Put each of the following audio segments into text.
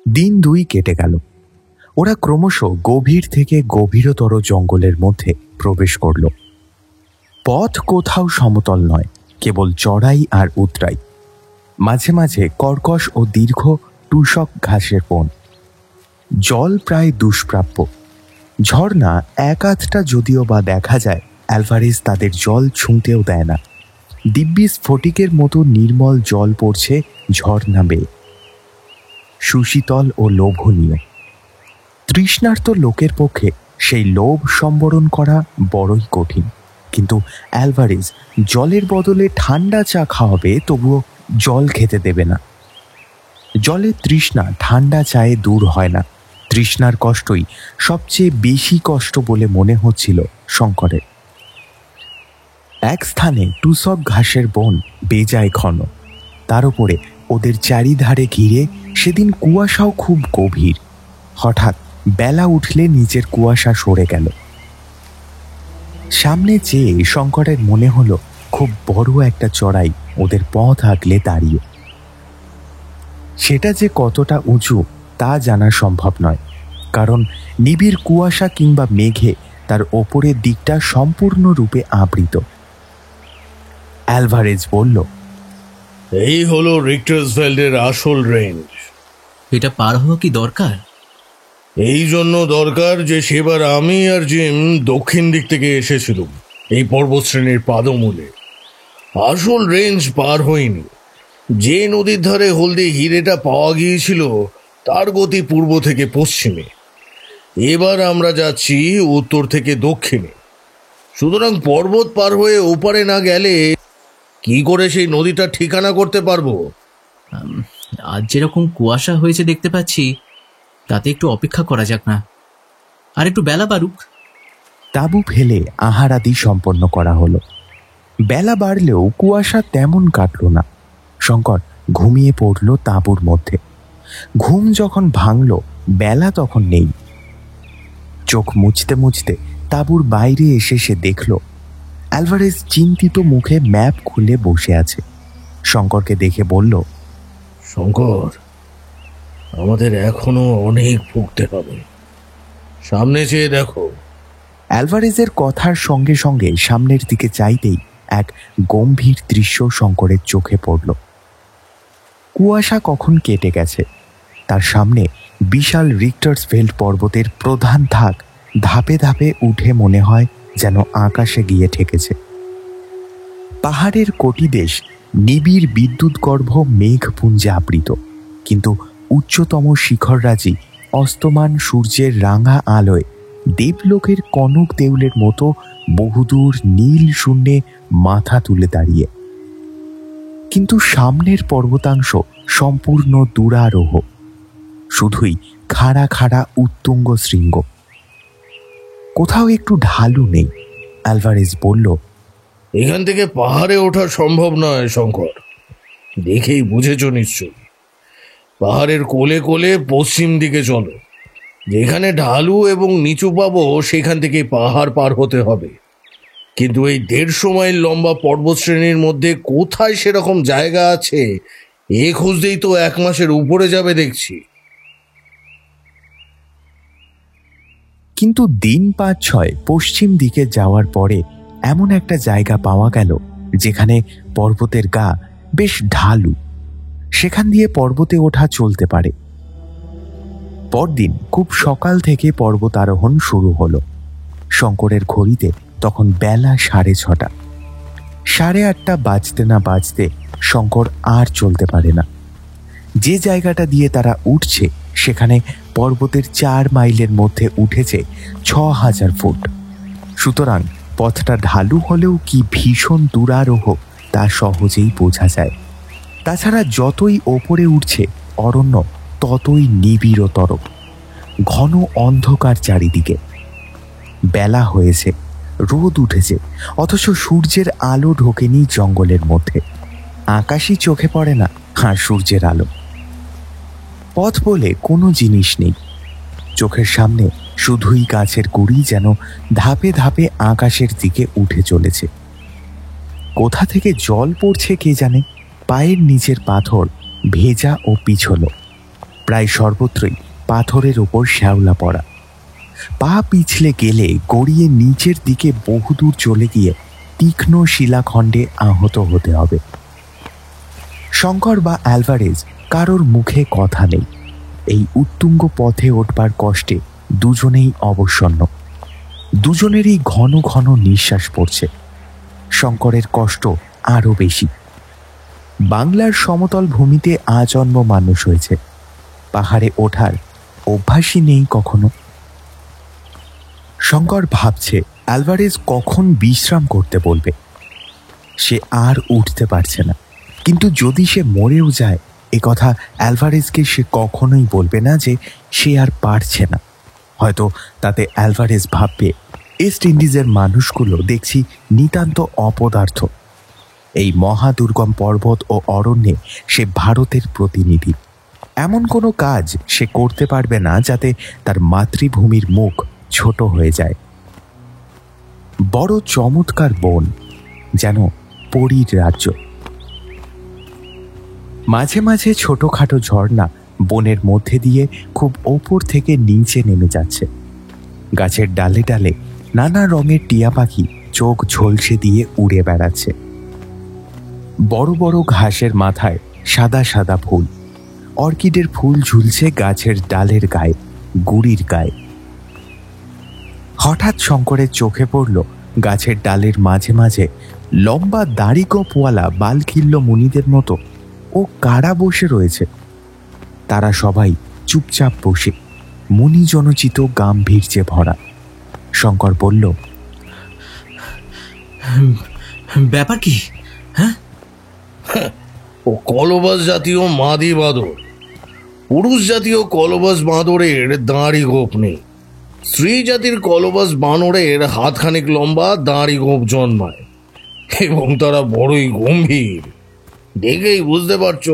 দিন 2 কেটে গেল। ওরা ক্রমশ গভীর থেকে গভীরতর জঙ্গলের মধ্যে প্রবেশ করল। পথ কোথাও সমতল নয়, কেবল চড়াই আর উতরাই। মাঝে মাঝে কর্কশ ও দীর্ঘ টুসক ঘাসের বন। জল প্রায় দুষ্প্রাপ্য। ঝর্ণা এক আধটা যদিও বা দেখা যায়, অ্যালভারেজ তাদের জল ছুঁতেও দেয় না। দিব্যি স্ফটিকের মতো নির্মল জল পড়ছে ঝর্ণা বেয়ে, সুশীতল ও লোভনীয়। তৃষ্ণার্ত লোকের পক্ষে সেই লোভ সম্বরণ করা বড়ই কঠিন, কিন্তু অ্যালভারেজ জলের বদলে ঠান্ডা চা খাওয়াবে, তবুও জল খেতে দেবে না। জলের তৃষ্ণা ঠান্ডা চায়ে দূর হয় না। তৃষ্ণার কষ্টই সবচেয়ে বেশি কষ্ট বলে মনে হচ্ছিল শঙ্করের। এক স্থানে টুসক ঘাসের বন বেজায় ঘন, তার উপরে ওদের চারিধারে ঘিরে সেদিন কুয়াশাও খুব গভীর। হঠাৎ বেলা উঠলে নিচের কুয়াশা সরে গেল। সামনে চেয়ে শঙ্করের মনে হলো খুব বড় একটা চড়াই ওদের পথ আগলে দাঁড়িয়ে। সেটা যে কতটা উঁচু তা জানা সম্ভব নয়, কারণ নিবিড় কুয়াশা কিংবা মেঘে তার ওপরের দিকটা সম্পূর্ণরূপে আবৃত। অ্যালভারেজ বলল, এই হলো রিক্টার্সভেল্ডের আসল রেঞ্জ। এটা পার হওয়া কি দরকার? এই জন্য দরকার যে সেবার আমি আর জিম দক্ষিণ দিক থেকে এসেছিলাম এই পর্বতশ্রেণীর পাদমূলে। আসল রেঞ্জ পার হইনি। যে নদীর ধারে হলদে হিরেটা পাওয়া গিয়েছিল তার গতি পূর্ব থেকে পশ্চিমে। এবার আমরা যাচ্ছি উত্তর থেকে দক্ষিণে। সুতরাং পর্বত পার হয়ে ওপারে না গেলে কি করে সেই নদীটা ঠিকানা করতে পারবো? আজ যেরকম কুয়াশা হয়েছে দেখতে পাচ্ছি, তাতে একটু অপেক্ষা করা যাক না? আর একটু বেলা বাড়ুক। তাঁবু ফেলে আহারাদি সম্পন্ন করা হলো। বেলা বাড়লেও কুয়াশা তেমন কাটল না। শঙ্কর ঘুমিয়ে পড়ল তাঁবুর মধ্যে। ঘুম যখন ভাঙল, বেলা তখন নেই। চোখ মুছতে মুছতে তাঁবুর বাইরে এসে সে দেখল অ্যালভারেজ চিন্তিত মুখে ম্যাপ খুলে বসে আছে। শঙ্করকে দেখে বলল, শঙ্কর, আমাদের এখনো অনেক ভুগতে হবে। সামনে চেয়ে দেখো। অ্যালভারেজের কথার সঙ্গে সঙ্গে সামনের দিকে চাইতেই এক গম্ভীর দৃশ্য শঙ্করের চোখে পড়ল। কুয়াশা কখন কেটে গেছে। তার সামনে বিশাল রিক্টার্সভেল্ড পর্বতের প্রধান ধাপ ধাপে ধাপে উঠে মনে হয় যেন আকাশে গিয়ে ঠেকেছে। পাহাড়ের কোটিদেশ নিবিড় বিদ্যুৎগর্ভ মেঘপুঞ্জে আবৃত, কিন্তু উচ্চতম শিখররাজি অস্তমান সূর্যের রাঙা আলোয় দেবলোকের কনক দেউলের মতো বহুদূর নীল শূন্যে মাথা তুলে দাঁড়িয়ে। কিন্তু সামনের পর্বতাংশ সম্পূর্ণ দুরারোহ, শুধুই খাড়া খাড়া উত্তুঙ্গ শৃঙ্গ। কোথাও একটু ঢালু নেই। অ্যালভারেজ বলল, এখান থেকে পাহাড়ে ওঠা সম্ভব নয় শঙ্কর। দেখেই বুঝেছ নিশ্চয়। পাহাড়ের কোলে কোলে পশ্চিম দিকে চলো। যেখানে ঢালু এবং নিচু পাবো সেখান থেকে পাহাড় পার হতে হবে। কিন্তু এই 150 মাইল লম্বা পর্বতশ্রেণীর মধ্যে কোথায় সেরকম জায়গা আছে? এ খুঁজতেই তো 1 মাসের উপরে যাবে দেখছি। কিন্তু দিন 5-6 পশ্চিম দিকে যাওয়ার পরে এমন একটা জায়গা পাওয়া গেল যেখানে পর্বতের গা বেশ ঢালু। সেখান দিয়ে পর্বতে ওঠা চলতে পারে। পরদিন খুব সকাল থেকে পর্বত আরোহণ শুরু হলো। শঙ্করের ঘড়িতে তখন বেলা 6:30। 8:30 বাজতে না বাজতে শঙ্কর আর চলতে পারে না। যে জায়গাটা দিয়ে তারা উঠছে সেখানে পর্বতের 4 মাইলের মধ্যে উঠেছে 6000 ফুট। সুতরাং পথটা ঢালু হলেও কি ভীষণ দুরারোহ তা সহজেই বোঝা যায়। তাছাড়া যতই ওপরে উঠছে অরণ্য ততই নিবিড়তর। ঘন অন্ধকার চারিদিকে। বেলা হয়েছে, রোদ উঠেছে, অথচ সূর্যের আলো ঢোকেনি জঙ্গলের মধ্যে। আকাশই চোখে পড়ে না, আর সূর্যের আলো। পথ বলে কোনো জিনিস নেই। চোখের সামনে শুধুই গাছের গুঁড়ি যেন ধাপে ধাপে আকাশের দিকে উঠে চলেছে। কোথা থেকে জল পড়ছে কে জানে। পায়ের নিচের পাথর ভেজা ও পিছল। প্রায় সর্বত্রই পাথরের ওপর শ্যাওলা পড়া। পা পিছলে গেলে গড়িয়ে নিচের দিকে বহুদূর চলে গিয়ে তীক্ষ্ণ শিলাখণ্ডে আহত হতে হবে। শঙ্কর বা অ্যালভারেজ কারোর মুখে কথা নেই। এই উত্তুঙ্গ পথে উঠবার কষ্টে দুজনেই অবসন্ন। দুজনেরই ঘন ঘন নিঃশ্বাস পড়ছে। শঙ্করের কষ্ট আরো বেশি। বাংলার সমতল ভূমিতে আজন্ম মানুষ হয়েছে, পাহাড়ে ওঠার অভ্যাসই নেই কখনো। শঙ্কর ভাবছে অ্যালভারেজ কখন বিশ্রাম করতে বলবে। সে আর উঠতে পারছে না, কিন্তু যদি সে মরেও যায় এ কথা অ্যালভারেজকে সে কখনোই বলবে না যে সে আর পারছে না। হয়তো তাতে অ্যালভারেজ ভাববে ইস্ট ইন্ডিজের মানুষগুলো দেখছি নিতান্ত অপদার্থ। এই মহাদুর্গম পর্বত ও অরণ্যে সে ভারতের প্রতিনিধি। এমন কোনো কাজ সে করতে পারবে না যাতে তার মাতৃভূমির মুখ ছোট হয়ে যায়। বড় চমৎকার বন, যেন পরীর রাজ্য। মাঝে মাঝে ছোটখাটো ঝর্ণা বনের মধ্যে দিয়ে খুব ওপর থেকে নিচে নেমে যাচ্ছে। গাছের ডালে ডালে নানা রঙের টিয়া পাখি চোখ ঝলসে দিয়ে উড়ে বেড়াচ্ছে। বড় বড় ঘাসের মাথায় সাদা সাদা ফুল, অর্কিডের ফুল ঝুলছে গাছের ডালের গায়ে, গুড়ির গায়ে। হঠাৎ শঙ্করের চোখে পড়ল গাছের ডালের মাঝে মাঝে লম্বা দাড়ি গোপওয়ালা বালখিল্য মুনিদের মতো ও কারা বসে রয়েছে। তারা সবাই চুপচাপ বসে, মুনিজনচিত গাম্ভীর্যে ভরা। শঙ্কর বলল, ব্যাপার কি? হ্যাঁ, ও কলবাস জাতীয় মাদি বাঁদর। পুরুষ জাতীয় কলবাস বাঁদরের দাঁড়ি গোপ নেই। স্ত্রী জাতির কলবাস বানরের হাতখানিক লম্বা দাঁড়ি গোপ জন্মায়, এবং তারা বড়ই গম্ভীর। দেখেই বুঝতে পারছো।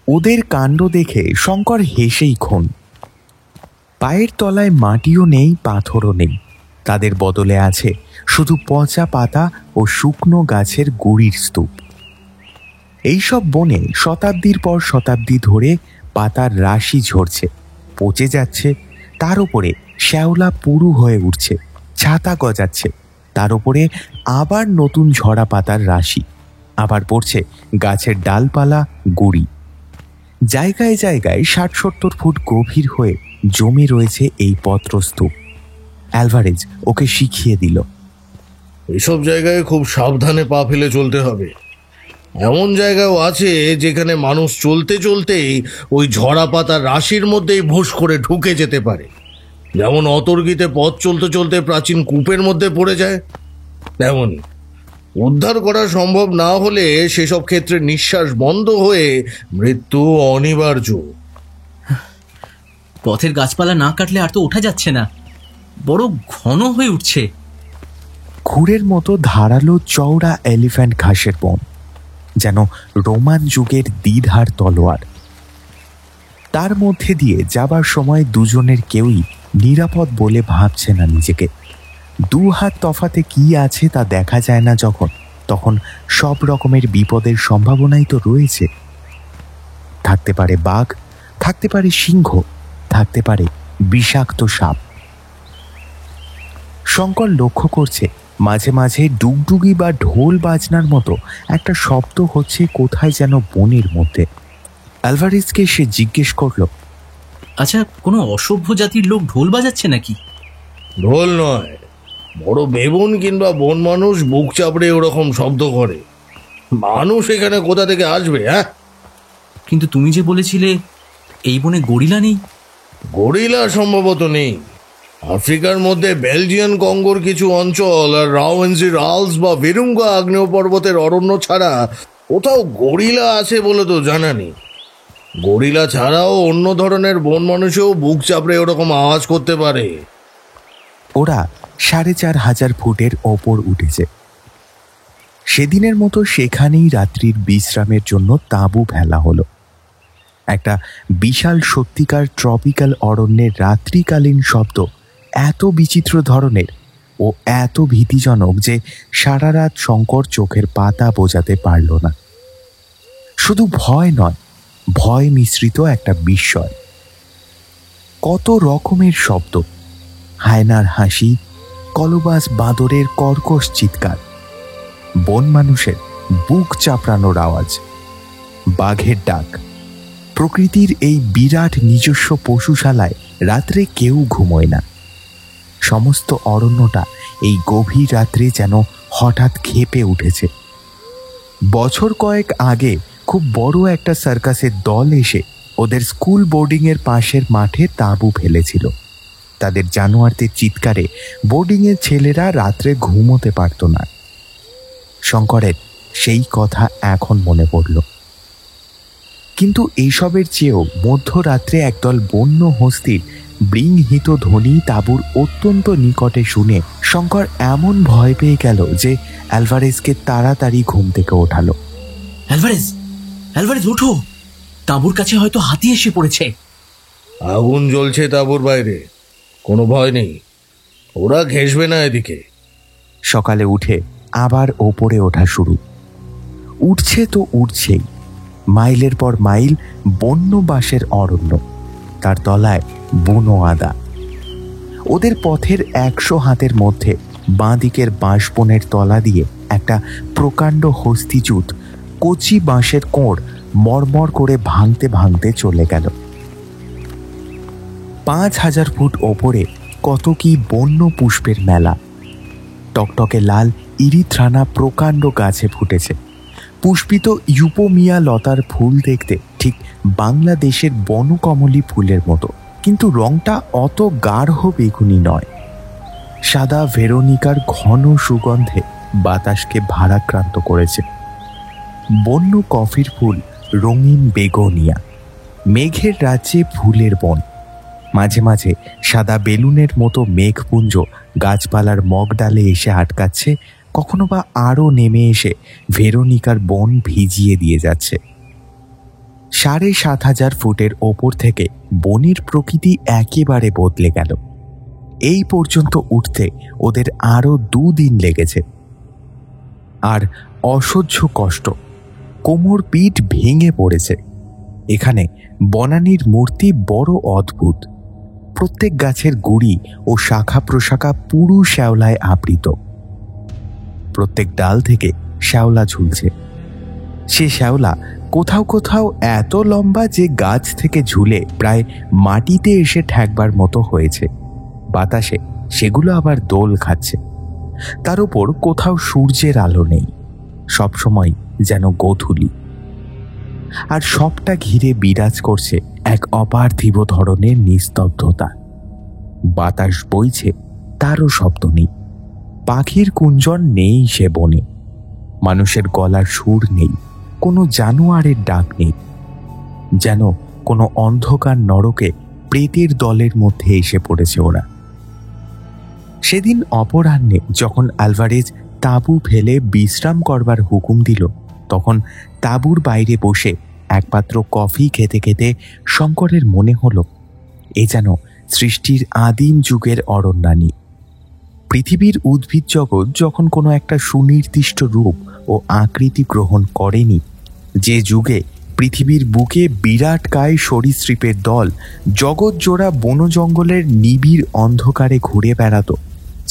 ওদের কাণ্ড দেখে শঙ্কর হেসেই খুন। পায়ের তলায় মাটিও নেই, পাথরও নেই। তাদের বদলে আছে শুধু পচা পাতা ও শুকনো গাছের গুড়ির স্তূপ। এইসব বনে শতাব্দীর পর শতাব্দী ধরে পাতার রাশি ঝরছে, পচে যাচ্ছে। তার উপরে শ্যাওলা পুরু হয়ে উঠছে, ছাতা গজাচ্ছে। তার উপরে আবার নতুন ঝরা পাতার রাশি, আবার পড়ছে গাছের ডালপালা, গুড়ি। জায়গায় জায়গায় ৬০-৭০ ফুট গভীর হয়ে জমে রয়েছে এই পত্রস্তূপ। অ্যালভারেজ ওকে শিখিয়ে দিল, এসব জায়গায় খুব সাবধানে পা ফেলে চলতে হবে। এমন জায়গাও আছে যেখানে মানুষ চলতে চলতেই ওই ঝরা পাতার রাশির মধ্যেই ভোঁস করে ঢুকে যেতে পারে। যেমন অতর্কিতে পথ চলতে চলতে প্রাচীন কূপের মধ্যে পড়ে যায়, তেমনই উদ্ধার করা সম্ভব না হলে সেসব ক্ষেত্রে নিঃশ্বাস বন্ধ হয়ে মৃত্যু অনিবার্য। পথের গাছপালা না কাটলে আর তো ওঠা যাচ্ছে না, বড় ঘন হয়ে উঠছে। খুরের মতো ধারালো চওড়া এলিফ্যান্ট ঘাসের বন, যেন রোমান যুগের দ্বিধার তলোয়ার। তার মধ্যে দিয়ে যাবার সময় দুজনের কেউই নিরাপদ বলে ভাবছে না নিজেকে। দু হাত তফাতে কি আছে তা দেখা যায় না যখন, তখন সব রকমের বিপদের সম্ভাবনাই তো রয়েছে। থাকতে পারে বাঘ, থাকতে পারে সিংহ, থাকতে পারে বিষাক্ত সাপ। শঙ্কর লক্ষ্য করছে মাঝে মাঝে ডুগডুগি বা ঢোল বাজনার মতো একটা শব্দ হচ্ছে কোথায় যেন বনের মধ্যে। অ্যালভারেজকে সে জিজ্ঞেস করল, আচ্ছা, কোনো অসভ্য জাতির লোক ঢোল বাজাচ্ছে নাকি? ঢোল নয়, বড় বেবুন কিংবা বন মানুষ বুক চাপড়ে ওরকম শব্দ করে। মানুষ এখানে কোথা থেকে আসবে? হ্যাঁ, কিন্তু তুমি যে বলেছিলে এই বনে গরিলা নেই। গরিলা সম্ভবত নেই। আফ্রিকার মধ্যে বেলজিয়ান কঙ্গোর কিছু অঞ্চল আর রাওয়েন্সি রালস বা ভিরুঙ্গা আগ্নেয় পর্বতের অরণ্য ছাড়া কোথাও গরিলা আছে বলে তো জানা নেই। গরিলা ছাড়াও অন্য ধরনের বন মানুষও বুক চাপড়ে ওরকম আওয়াজ করতে পারে। ওরা ৪৫০০ ফুটের ওপর উঠেছে। সেদিনের মতো সেখানেই রাত্রির বিশ্রামের জন্য তাঁবু ফেলা হলো। একটা বিশাল সত্যিকার ট্রপিক্যাল অরণ্যের রাত্রিকালীন শব্দ এত বিচিত্র ধরনের ও এত ভীতিজনক যে সারা রাত শঙ্কর চোখের পাতা বোঝাতে পারল না। শুধু ভয় নয়, ভয় মিশ্রিত একটা বিস্ময়। কত রকমের শব্দ, হায়নার হাসি, কলবাস বাঁদরের কর্কশ চিৎকার, বন মানুষের বুক চাপড়ানোর আওয়াজ, বাঘের ডাক। প্রকৃতির এই বিরাট নিজস্ব পশুশালায় রাত্রে কেউ ঘুমোয় না। সমস্ত অরণ্যটা এই গভীর রাত্রে যেন হঠাৎ ক্ষেপে উঠেছে। বছর কয়েক আগে খুব বড় একটা সার্কাসের দল এসে ওদের স্কুল বোর্ডিংয়ের পাশের মাঠে তাঁবু ফেলেছিল। তাদের জানোয়ারদের চিৎকারে বোর্ডিংয়ের ছেলেরা রাত্রে ঘুমোতে পারত না। শঙ্করের সেই কথা এখন মনে পড়ল। কিন্তু এইসবের চেয়েও মধ্যরাত্রে একদল বন্য হস্তির বৃংহিত ধ্বনি তাঁবুর অত্যন্ত নিকটে শুনে শঙ্কর এমন ভয় পেয়ে গেল যে অ্যালভারেজকে তাড়াতাড়ি ঘুম থেকে ওঠালো। অ্যালভারেজ, অ্যালভারেজ ওঠো, তাঁবুর কাছে হয়তো হাতি এসে পড়েছে। আগুন জ্বলছে তাঁবুর বাইরে, কোনো ভয় নেই, ওরা ঘেঁষবে না এদিকে। সকালে উঠে আবার ওপরে ওঠা শুরু। উঠছে তো উঠছেই, মাইলের পর মাইল বন্য বাঁশের অরণ্য, তার তলায় বুনো আদা। ওদের পথের 100 হাতের মধ্যে বাঁ দিকের বাঁশবনের তলা দিয়ে একটা প্রকাণ্ড হস্তিজুত কচি বাঁশের কোড় মরমর করে ভাঙতে ভাঙতে চলে গেল। 5000 ফুট ওপরে কত কি বন্য পুষ্পের মেলা। টকটকে লাল ইরিথ্রানা প্রকাণ্ড গাছে ফুটেছে। পুষ্পিত ইউপোমিয়া লতার ফুল দেখতে ঠিক বাংলাদেশের বনকমলী ফুলের মতো, কিন্তু রংটা অত গাঢ় বেগুনি নয়। সাদা ভেরোনিকার ঘন সুগন্ধে বাতাসকে ভারাক্রান্ত করেছে। বন্য কফির ফুল রঙিন বেগোনিয়া, মেঘের রাজ্যে ফুলের বন। মাঝে মাঝে সাদা বেলুনের মতো মেঘপুঞ্জ গাছপালার মগডালে এসে আটকাচ্ছে, কখনো বা আরও নেমে এসে ভেরোনিকার বন ভিজিয়ে দিয়ে যাচ্ছে। 7500 ফুটের ওপর থেকে বনের প্রকৃতি একেবারে বদলে গেল। এই পর্যন্ত উঠতে ওদের আরও 2 দিন লেগেছে। আর অসহ্য কষ্ট, কোমর পিঠ ভেঙে পড়েছে। এখানে বনানীর মূর্তি বড় অদ্ভুত। প্রত্যেক গাছের গুড়ি ও শাখা প্রশাখা পুরু শ্যাওলায় আবৃত। প্রত্যেক ডাল থেকে শ্যাওলা ঝুলছে। সে শ্যাওলা কোথাও কোথাও এত লম্বা যে গাছ থেকে ঝুলে প্রায় মাটিতে এসে ঠেকবার মতো হয়েছে। বাতাসে সেগুলো আবার দোল খাচ্ছে। তার উপর কোথাও সূর্যের আলো নেই, সবসময় যেন গোধূলি। আর সবটা ঘিরে বিরাজ করছে এক অপার্থিব ধরনের নিস্তব্ধতা। বাতাস বইছে, তারও শব্দ নেই। পাখির কুঞ্জন নেই সে বনে। মানুষের গলার সুর নেই, কোনো জানোয়ারের ডাক নেই। যেন কোনো অন্ধকার নরকে প্রেতের দলের মধ্যে এসে পড়েছে ওরা। সেদিন অপরাহ্নে যখন আলভারেজ তাঁবু ফেলে বিশ্রাম করবার হুকুম দিল, তখন তাঁবুর বাইরে বসে এক পাত্র কফি খেতে খেতে শঙ্করের মনে হলো এ যেন সৃষ্টির আদিম যুগের অরণ্যানী। পৃথিবীর উদ্ভিদ জগৎ যখন কোনো একটা সুনির্দিষ্ট রূপ ও আকৃতি গ্রহণ করেনি, যে যুগে পৃথিবীর বুকে বিরাটকায় সরীসৃপের দল জগৎ জোড়া বন জঙ্গলের নিবিড় অন্ধকারে ঘুরে বেড়াত,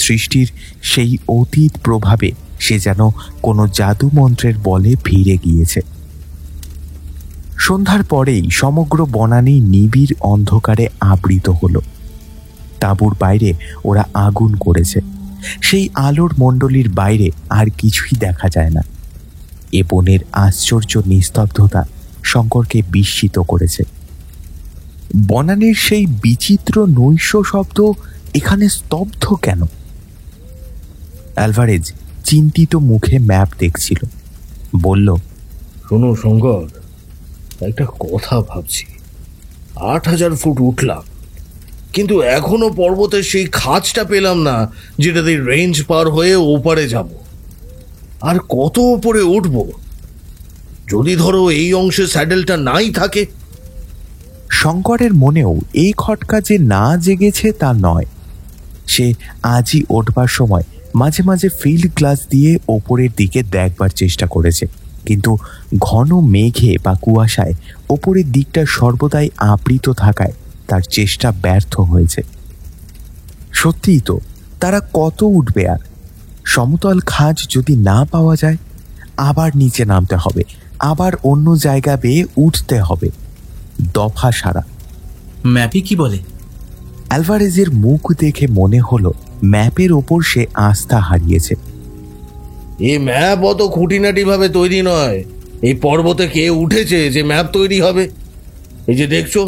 সৃষ্টির সেই অতীত প্রভাবে সে যেন কোনো জাদু মন্ত্রের বলে ফিরে গিয়েছে। সন্ধ্যার পরেই সমগ্র বনানী নিবিড় অন্ধকারে আবৃত হলো। তাঁবুর বাইরে ওরা আগুন করেছে। সেই আলোর মণ্ডলীর বাইরে আর কিছুই দেখা যায় না। এ বনের আশ্চর্য নিস্তব্ধতা শঙ্করকে বিস্মিত করেছে। বনানীর সেই বিচিত্র নৈশ শব্দ এখানে স্তব্ধ কেন? অ্যালভারেজ চিন্তিত মুখে ম্যাপ দেখছিল। বলল, শোনো শঙ্কর, একটা কথা ভাবছি। 8000 ফুট উঠলাম, কিন্তু এখনো পর্বতের সেই খাঁজটা পেলাম না যেটাতে রেঞ্জ পার হয়ে ওপারে যাব। আর কত ওপরে উঠব? যদি ধরো এই অংশে স্যাডেলটা নাই থাকে। শঙ্করের মনেও এই খটকা যে না জেগেছে তা নয়। সে আজই উঠবার সময় মাঝে মাঝে ফিল্ড গ্লাস দিয়ে ওপরের দিকে দেখবার চেষ্টা করেছে, কিন্তু ঘন মেঘে বা কুয়াশায় ওপরের দিকটা সর্বদাই আবৃত থাকায় তার চেষ্টা ব্যর্থ হয়েছে। সত্যিই তো, তারা কত উঠবে আর? সমতল খাঁজ যদি না পাওয়া যায়, আবার নিচে নামতে হবে, আবার অন্য জায়গা বেয়ে উঠতে হবে, দফা সারা। ম্যাপে কি বলে? অ্যালভারেজের মুখ দেখে মনে হলো ম্যাপের ওপর সে আস্থা হারিয়েছে। এই ম্যাপ অত খুঁটিনাটি ভাবে তৈরি নয়। এই পর্বতে কে উঠেছে যে ম্যাপ তৈরি হবে? এই যে দেখছো,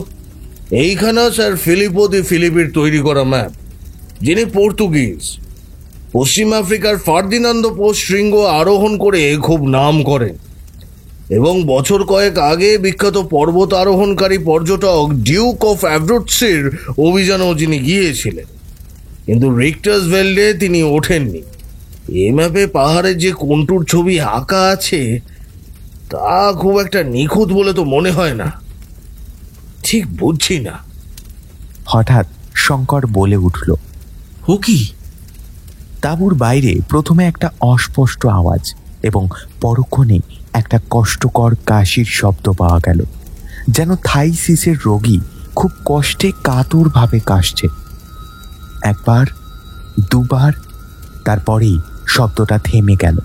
এইখানা স্যার ফিলিপো দি ফিলিপের তৈরি করা ম্যাপ, যিনি পর্তুগিজ। পশ্চিম আফ্রিকার ফার্দিনান্দো পোস শৃঙ্গ আরোহণ করে খুব নাম করেন এবং বছর কয়েক আগে বিখ্যাত পর্বত আরোহণকারী পর্যটক ডিউক অফ অ্যাভ্রুটসের অভিযানেও যিনি গিয়েছিলেন, কিন্তু রিক্টার্স ভেল্ডে তিনি ওঠেননি। এই ম্যাপে পাহাড়ের যে কন্টুর ছবি আঁকা আছে তা খুব একটা নিখুঁত বলে তো মনে হয় না। ঠিক বুঝছি না। হঠাৎ শঙ্কর বলে উঠল, ও কি? তাঁবুর বাইরে প্রথমে একটা অস্পষ্ট আওয়াজ এবং পরক্ষণে একটা কষ্টকর কাশির শব্দ পাওয়া গেল, যেন থাইসিসের রোগী খুব কষ্টে কাতরভাবে কাশছে। একবার, দুবার, তারপরেই শব্দটা থেমে গেল।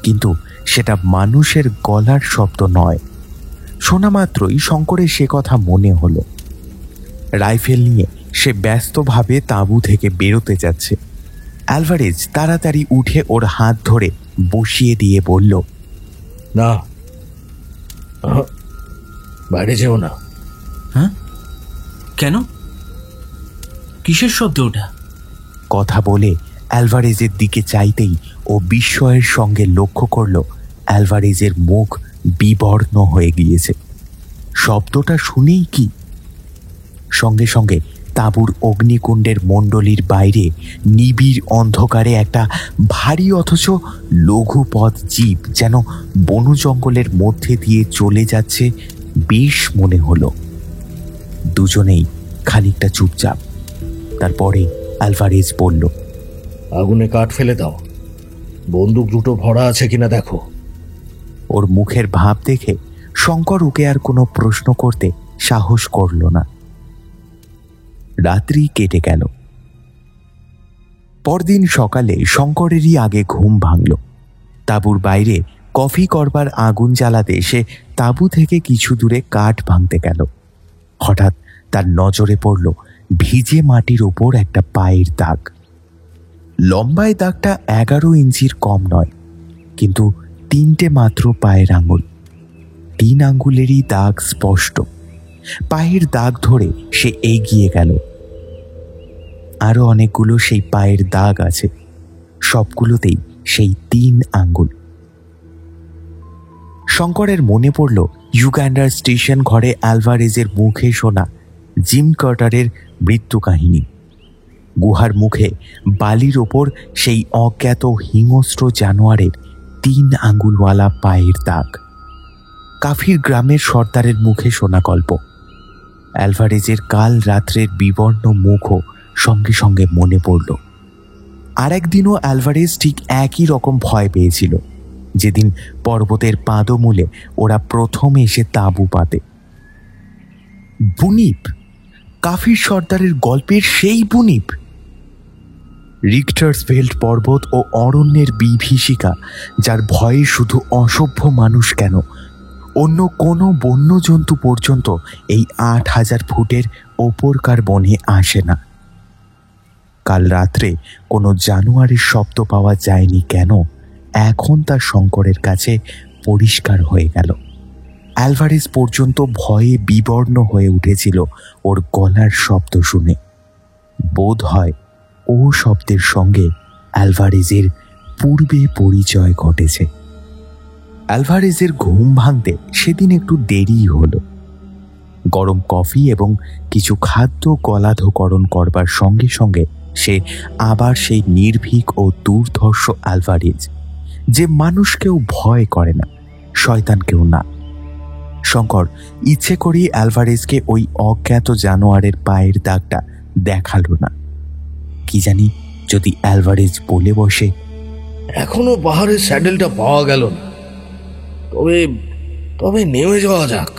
কিন্তু সেটা মানুষের গলার শব্দ নয়। শোনা মাত্রই শঙ্করের সে কথা মনে হলো। রাইফেল নিয়ে সে ব্যস্তভাবে তাঁবু থেকে বেরোতে যাচ্ছে। অ্যালভারেজ তাড়াতাড়ি উঠে ওর হাত ধরে বসিয়ে দিয়ে বলল, না, বাইরে যেও না। হ্যাঁ, কেন? কিসের শব্দ ওটা? কথা বলে অ্যালভারেজের দিকে চাইতেই ও বিস্ময়ের সঙ্গে লক্ষ্য করল অ্যালভারেজের মুখ বিবর্ণ হয়ে গিয়েছে। শব্দটা শুনেই কি সঙ্গে সঙ্গে তাঁবুর অগ্নিকুণ্ডের মণ্ডলীর বাইরে নিবিড় অন্ধকারে একটা ভারী অথচ লঘুপথ জীব যেন বন জঙ্গলের মধ্যে দিয়ে চলে যাচ্ছে বেশ মনে হলো। দুজনেই খানিকটা চুপচাপ। তারপরে অ্যালভারেজ বলল, আগুনে কাঠ ফেলে দাও, বন্দুক দুটো ভরা আছে কিনা দেখো। ওর মুখের ভাব দেখে শঙ্কর ওকে আর কোনো প্রশ্ন করতে সাহস করল না। রাত্রি কেটে গেল। পরদিন সকালে শঙ্করেরই আগে ঘুম ভাঙল। তাঁবুর বাইরে কফি করবার আগুন জ্বালাতে সে তাঁবু থেকে কিছু দূরে কাঠ ভাঙতে গেল। হঠাৎ তার নজরে পড়ল ভিজে মাটির ওপর একটা পায়ের দাগ। লম্বায় দাগটা 11 ইঞ্চির কম নয়, কিন্তু 3টে মাত্র পায়ের আঙুল। 3 আঙ্গুলেরই দাগ স্পষ্ট। পায়ের দাগ ধরে সে এগিয়ে গেল। আরো অনেকগুলো সেই পায়ের দাগ আছে, সবগুলোতেই সেই 3 আঙ্গুল। শঙ্করের মনে পড়ল ইউগান্ডার স্টেশন ঘরে অ্যালভারেজের মুখে শোনা জিম কার্টারের মৃত্যু কাহিনী। গুহার মুখে বালির ওপর সেই অজ্ঞাত হিংস্র জানোয়ারের 3 আঙ্গুলওয়ালা পায়ের দাগ। কাফির গ্রামের সর্দারের মুখে শোনা গল্প। অ্যালভারেজের কাল রাত্রের বিবর্ণ মুখও সঙ্গে সঙ্গে মনে পড়ল। আর একদিনও অ্যালভারেজ ঠিক একই রকম ভয় পেয়েছিল, যেদিন পর্বতের পাদমূলে ওরা প্রথম এসে তাঁবু পাতে। বুনিপ, কাফির সর্দারের গল্পের সেই বুনিপ। রিক্টার্সভেল্ড পর্বত ও অরণ্যের বিভীষিকা, যার ভয়ে শুধু অসভ্য মানুষ কেন, অন্য কোনো বন্যজন্তু পর্যন্ত এই 8000 ফুটের ওপরকার বনে আসে না। কাল রাত্রে কোনো জানোয়ারের শব্দ পাওয়া যায়নি কেন, এখন তার শঙ্করের কাছে পরিষ্কার হয়ে গেল। অ্যালভারেজ পর্যন্ত ভয়ে বিবর্ণ হয়ে উঠেছিল ওর গলার শব্দ শুনে। বোধ হয় ও শব্দের সঙ্গে অ্যালভারেজের পূর্বে পরিচয় ঘটেছে। অ্যালভারেজের ঘুম ভাঙতে সেদিন একটু দেরি হলো। গরম কফি এবং কিছু খাদ্য গলাধকরণ করবার সঙ্গে সঙ্গে সে আবার সেই নির্ভীক ও দুর্ধর্ষ অ্যালভারেজ, যে মানুষকেও ভয় করে না, শয়তানকেও না। শঙ্কর ইচ্ছে করেই অ্যালভারেজকে ওই অজ্ঞাত জানোয়ারের পায়ের দাগটা দেখালো না। কি জানি যদি অ্যালভারেজ বলে বসে, এখনো পাহাড়ের স্যাডেলটা পাওয়া গেল না, তবে তবে নেমে যাওয়া যাক।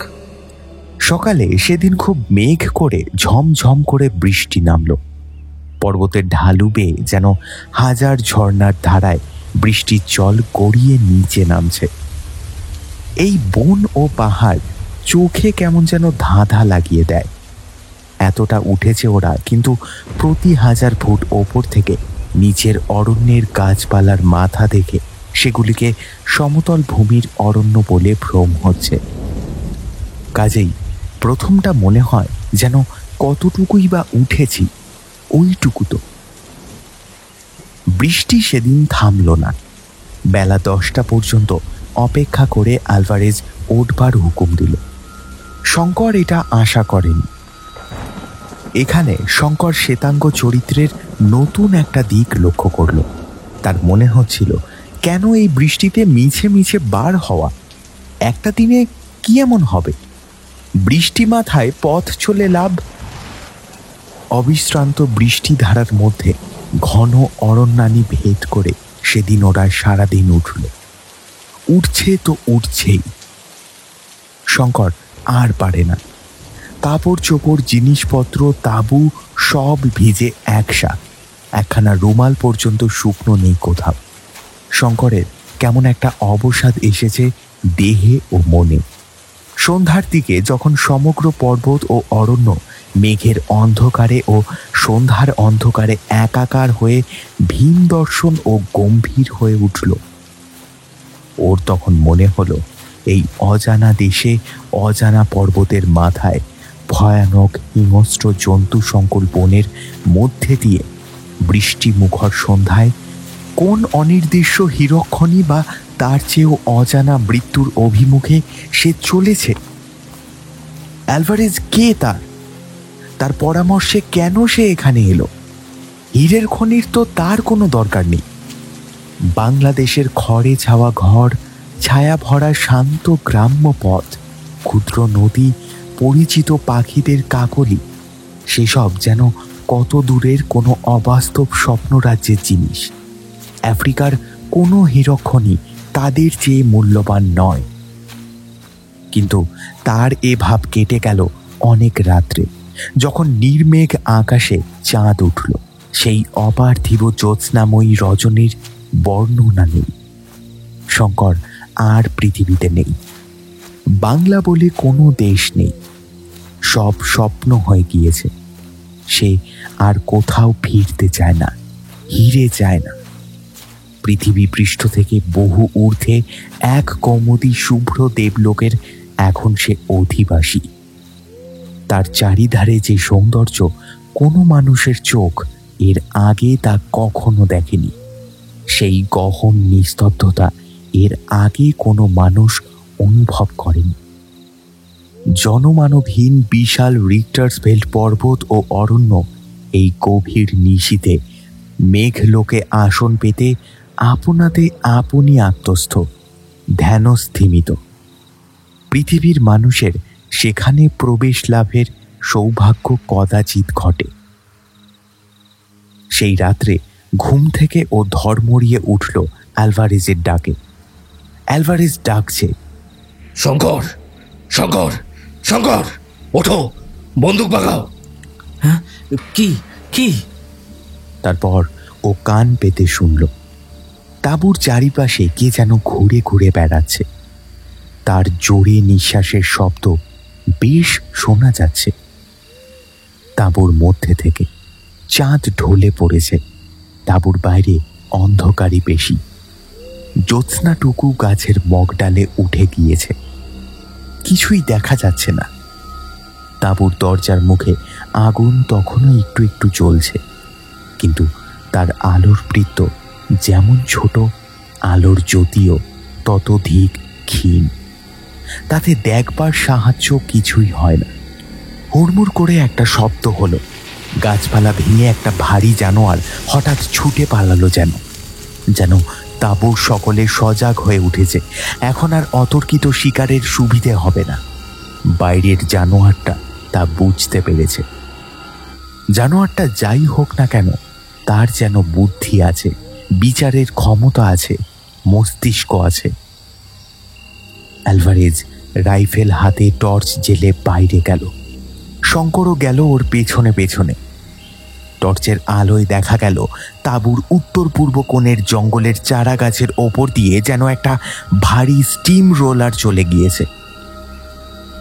সকালে সেদিন খুব মেঘ করে ঝমঝম করে বৃষ্টি নামলো। পর্বতের ঢালু বেয়ে যেন হাজার ঝর্ণার ধারায় বৃষ্টির জল গড়িয়ে নিচে নামছে। এই বন ও পাহাড় চোখে কেমন যেন ধাঁধা লাগিয়ে দেয়। এতটা উঠেছে ওরা, কিন্তু প্রতি 1000 ফুট ওপর থেকে নিচের অরণ্যের গাছপালার মাথা দেখে সেগুলিকে সমতল ভূমির অরণ্য বলে ভ্রম হচ্ছে। কাজেই প্রথমটা মনে হয় যেন কতটুকুই বা উঠেছি, ওইটুকু তো। বৃষ্টি সেদিন থামল না। বেলা 10টা পর্যন্ত অপেক্ষা করে আলভারেজ ওঠবার হুকুম দিল। শঙ্কর এটা আশা করেনি। এখানে শঙ্কর শ্বেতাঙ্গ চরিত্রের নতুন একটা দিক লক্ষ্য করল। তার মনে হচ্ছিল, কেন এই বৃষ্টিতে মিছে মিছে বার হওয়া? একটা দিনে কি এমন হবে? বৃষ্টি মাথায় পথ চলে লাভ। অবিশ্রান্ত বৃষ্টি ধারার মধ্যে ঘন অরণ্যানী ভেদ করে সেদিন ওরা সারাদিন উঠল। উঠছে তো উঠছেই। শঙ্কর আর পারে না। কাপড় চোপড়, জিনিসপত্র, তাঁবু সব ভিজে একসা। একখানা রুমাল পর্যন্ত শুকনো নেই কোথাও। শঙ্করের কেমন একটা অবসাদ এসেছে দেহে ও মনে। সন্ধ্যার দিকে যখন সমগ্র পর্বত ও অরণ্য মেঘের অন্ধকারে ও সন্ধ্যার অন্ধকারে একাকার হয়ে ভীম দর্শন ও গম্ভীর হয়ে উঠল, ওর তখন মনে হলো এই অজানা দেশে, অজানা পর্বতের মাথায়, ভয়ানক হিংস্র জন্তু সংকুল বনের মধ্যে দিয়ে বৃষ্টি মুখর সন্ধ্যায় কোন অনির্দিষ্ট হিরক্ষণী বা তার চেয়েও অজানা মৃত্যুর অভিমুখে সে চলেছে। অ্যালভারেজ কে? তার পরামর্শে কেন সে এখানে এলো? হীরের খনির তো তার কোনো দরকার নেই। বাংলাদেশের খড়ে ছাওয়া ঘর, ছায়া ভরা শান্ত গ্রাম্য পথ, ক্ষুদ্র নদী, পরিচিত পাখিদের কাকলি, সেসব যেন কত দূরের কোনো অবাস্তব স্বপ্নরাজ্যের জিনিস। আফ্রিকার কোনো হীরকখনি তাদের চেয়ে মূল্যবান নয়। কিন্তু তার এ ভাব কেটে গেল অনেক রাত্রে, যখন নির্মেঘ আকাশে চাঁদ উঠল। সেই অপার্থিব জ্যোৎস্নাময়ী রজনীর বর্ণনা নেই। শঙ্কর আর পৃথিবীতে নেই। বাংলা বলে কোনো দেশ নেই। সব স্বপ্ন হয়ে গিয়েছে। সে আর কোথাও ফিরতে চায় না, হিরে চায় না। পৃথিবী পৃষ্ঠ থেকে বহু ঊর্ধ্বে এক কৌমুদী শুভ্র দেবলোকের এখন সে অধিবাসী। তার চারিধারে যে সৌন্দর্য কোনো মানুষের চোখ এর আগে তা কখনো দেখেনি, সেই গহন নিস্তব্ধতা এর আগে কোনো মানুষ অনুভব করেনি। জনমানবহীন বিশাল রিক্টার্সভেল্ড পর্বত ও অরণ্য এই গভীর নিশীথে মেঘলোকে আসন পেতে আপনাতে আপনি আত্মস্থ, ধ্যানস্থিমিত। পৃথিবীর মানুষের সেখানে প্রবেশ লাভের সৌভাগ্য কদাচিৎ ঘটে। সেই রাত্রে ঘুম থেকে ও ধর্মড়িয়ে উঠল অ্যালভারেজের ডাকে। অ্যালভারেজ ডাকছে, শঙ্কর, শঙ্কর, শঙ্কর, ওঠো, বন্দুক বাগাও। হ্যাঁ, কি কি? তারপর ও কান পেতে শুনল তাঁবুর চারিপাশে কে যেন ঘুরে ঘুরে বেড়াচ্ছে। তার জোরে নিঃশ্বাসের শব্দ বেশ শোনা যাচ্ছে। তাঁবুর মধ্যে থেকে চাঁদ ঢলে পড়েছে। তাঁবুর বাইরে অন্ধকারই বেশি। জ্যোৎস্নাটুকু গাছের মগডালে উঠে গিয়েছে। কিছুই দেখা যাচ্ছে না। তাঁবুর দরজার মুখে আগুন তখনও একটু একটু জ্বলছে, কিন্তু তার আলোর বৃত্ত যেমন ছোট, আলোর জ্যোতিও ততোধিক ক্ষীণ। তাতে দেখবার সাহায্য কিছুই হয় না। হুড়মুড় করে একটা শব্দ হলো। গাছপালা ভেঙে একটা ভারী জানোয়ার হঠাৎ ছুটে পালালো, যেন তাঁবুর সকলে সজাগ হয়ে উঠেছে। এখন আর অতর্কিত শিকারের সুবিধে হবে না। বাইরের জানোয়ারটা তা বুঝতে পেরেছে। জানোয়ারটা যাই হোক না কেন, তার যেন বুদ্ধি আছে, বিচারের ক্ষমতা আছে, মস্তিষ্ক আছে। অ্যালভারেজ রাইফেল হাতে টর্চ জেলে বাইরে গেল। শঙ্করও গেল ওর পেছনে পেছনে। টর্চের আলোয় দেখা গেল তাঁবুর উত্তর পূর্ব কোণের জঙ্গলের চারা গাছের ওপর দিয়ে যেন একটা ভারী স্টিম রোলার চলে গিয়েছে।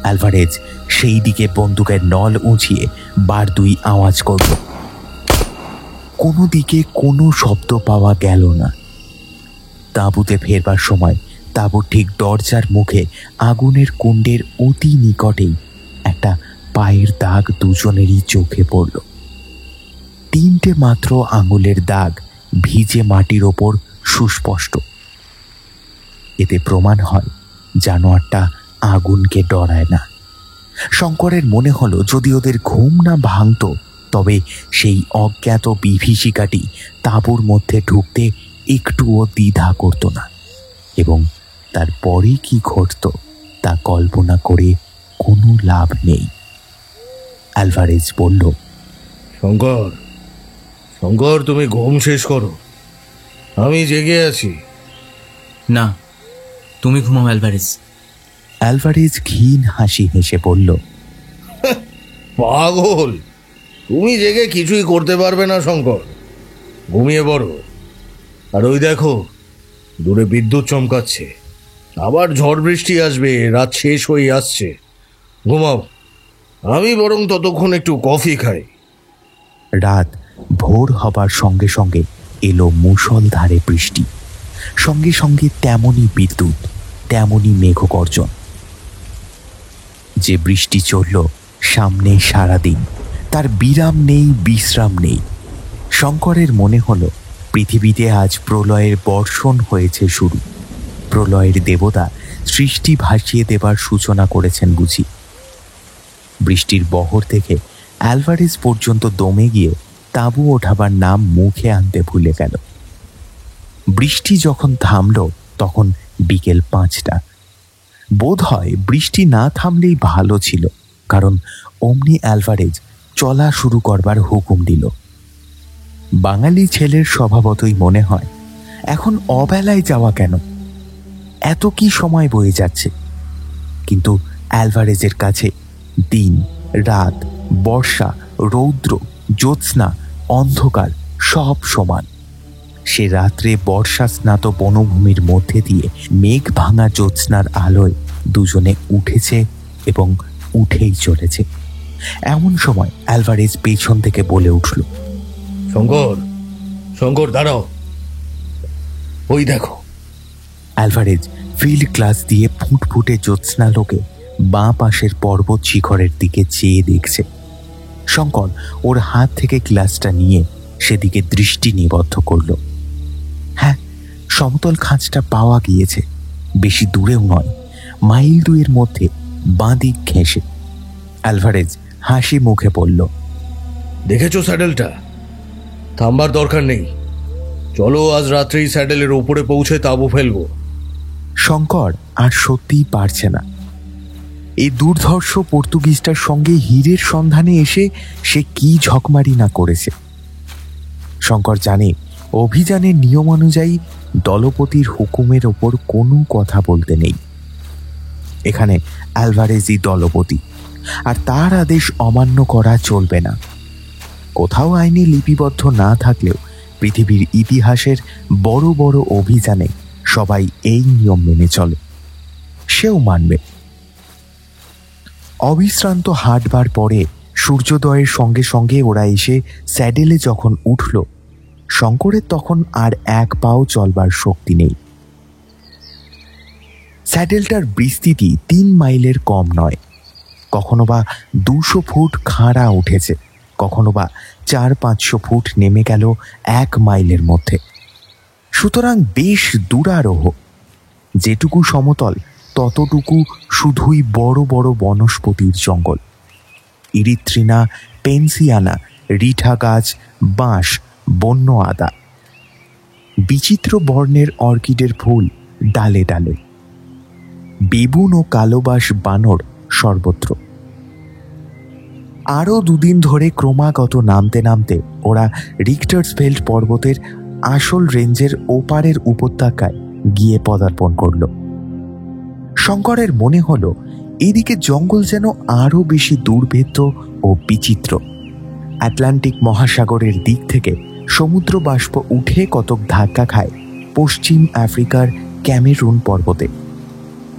অ্যালভারেজ সেই দিকে বন্দুকের নল উঁচিয়ে বার দুই আওয়াজ করল। কোনো দিকে কোনো শব্দ পাওয়া গেল না। তাঁবুতে ফেরবার সময় তাঁবুর ঠিক দরজার মুখে আগুনের কুণ্ডের অতি নিকটেই একটা পায়ের দাগ দুজনেরই চোখে পড়ল। 3টে মাত্র আঙুলের দাগ ভিজে মাটির ওপর সুস্পষ্ট। এতে প্রমাণ হয় জানোয়ারটা আগুনকে ডরায় না। শঙ্করের মনে হলো যদি ওদের ঘুম না ভাঙত তবে সেই অজ্ঞাত বিভীষিকাটি তাঁবুর মধ্যে ঢুকতে একটুও দ্বিধা করত না, এবং তারপরে কি ঘটত তা কল্পনা করে কোনো লাভ নেই। অ্যালভারেজ বলল, শঙ্কর, শঙ্কর, তুমি ঘুম শেষ করো, আমি জেগে আছি। না, তুমি ঘুমাও অ্যালভারেজ। অ্যালভারেজ ক্ষীণ হাসি হেসে বলল, পাগল, তুমি জেগে কিছুই করতে পারবে না শঙ্কর, ঘুমিয়ে পড়ো। আর ওই দেখো, দূরে বিদ্যুৎ চমকাচ্ছে, আবার ঝড় বৃষ্টি আসবে, রাত শেষ হয়ে আসছে। ঘুমাও, আমি বরং ততক্ষণ একটু কফি খাই। রাত ভোর হবার সঙ্গে সঙ্গে এলো মুষলধারে বৃষ্টি, সঙ্গে সঙ্গে তেমনই বিদ্যুৎ, তেমনই মেঘগর্জন। যে বৃষ্টি চলল সামনে সারাদিন, তার বিরাম নেই, বিশ্রাম নেই। শঙ্করের মনে হলো পৃথিবীতে আজ প্রলয়ের বর্ষণ হয়েছে শুরু। প্রলয়ের দেবতা সৃষ্টি ভাসিয়ে দেবার সূচনা করেছেন বুঝি। বৃষ্টির বহর থেকে অ্যালভারেজ পর্যন্ত দমে গিয়ে তাঁবু ওঠাবার নাম মুখে আনতে ভুলে গেল। বৃষ্টি যখন থামল তখন বিকেল 5টা। বোধ হয় বৃষ্টি না থামলেই ভালো ছিল, কারণ অমনি অ্যালভারেজ চলা শুরু করবার হুকুম দিল। বাঙালি ছেলের স্বভাবতই মনে হয় এখন অবেলায় যাওয়া কেন, এত কি সময় বয়ে যাচ্ছে। কিন্তু অ্যালভারেজের কাছে দিন, রাত, বর্ষা, রৌদ্র, জ্যোৎস্না, অন্ধকার সব সমান। সে রাত্রে বর্ষা স্নাত বনভূমির মধ্যে দিয়ে মেঘ ভাঙা জ্যোৎস্নার আলোয় দুজনে উঠেছে এবং উঠেই চলেছে। এমন সময় অ্যালভারেজ পেছন থেকে বলে উঠল, শঙ্কর, শঙ্কর, দাঁড়াও, ওই দেখো। অ্যালভারেজ ফিল্ড গ্লাস দিয়ে ফুটফুটে জ্যোৎস্নালোকে বাঁ পাশের পর্বত শিখরের দিকে চেয়ে দেখছে। শঙ্কর ওর হাত থেকে গ্লাসটা নিয়ে সেদিকে দৃষ্টি নিবদ্ধ করল। হ্যাঁ, সমতল খাঁজটা পাওয়া গিয়েছে, বেশি দূরেও নয়, মাইল 2 মধ্যে বাঁ দিক ঘেঁষে। অ্যালভারেজ হাসি মুখে বলল, দেখেছো স্যাডেলটা? থামবার দরকার নেই, চলো আজ রাত্রেই স্যাডেলের ওপরে পৌঁছে তাঁবু ফেলবো। শঙ্কর আর সত্যিই পারছে না। এই দুর্ধর্ষ পর্তুগিজটার সঙ্গে হীরের সন্ধানে এসে সে কি ঝকমারি না করেছে। শঙ্কর জানে অভিযানের নিয়ম অনুযায়ী দলপতির হুকুমের ওপর কোনো কথা বলতে নেই। এখানে অ্যালভারেজই দলপতি, আর তার আদেশ অমান্য করা চলবে না। কোথাও আইনে লিপিবদ্ধ না থাকলেও পৃথিবীর ইতিহাসের বড় বড় অভিযানে সবাই এই নিয়ম মেনে চলে, সেও মানবে। অবিশ্রান্ত হাঁটবার পরে সূর্যোদয়ের সঙ্গে সঙ্গে ওরা এসে স্যাডেলে যখন উঠল, শঙ্করের তখন আর এক পাও চলবার শক্তি নেই। স্যাডেলটার বিস্তৃতি 3 মাইলের কম নয়, কখনো বা 200 ফুট খাড়া উঠেছে, কখনো বা 400-500 ফুট নেমে গেল 1 মাইলের মধ্যে। সুতরাং বেশ দূরারোহ। যেটুকু সমতল ততটুকু শুধুই বড় বড় বনস্পতির জঙ্গল। ইরিথ্রিনা, পেনসিয়ানা, রিঠা গাছ, বাঁশ, বন্য আদা, বিচিত্র বর্ণের অর্কিডের ফুল ডালে ডালে, বেবুন ও কালোবাস বানর সর্বত্র। আরও 2 দিন ধরে ক্রমাগত নামতে নামতে ওরা রিক্টার্সফেল্ড পর্বতের আসল রেঞ্জের ওপারের উপত্যকায় গিয়ে পদার্পণ করল। শঙ্করের মনে হলো এদিকে জঙ্গল যেন আরো বেশি দুর্ভেদ্য ও বিচিত্র। আটলান্টিক মহাসাগরের দিক থেকে সমুদ্র বাষ্প উঠে কতক ধাক্কা খায় পশ্চিম আফ্রিকার ক্যামেরুন পর্বতে,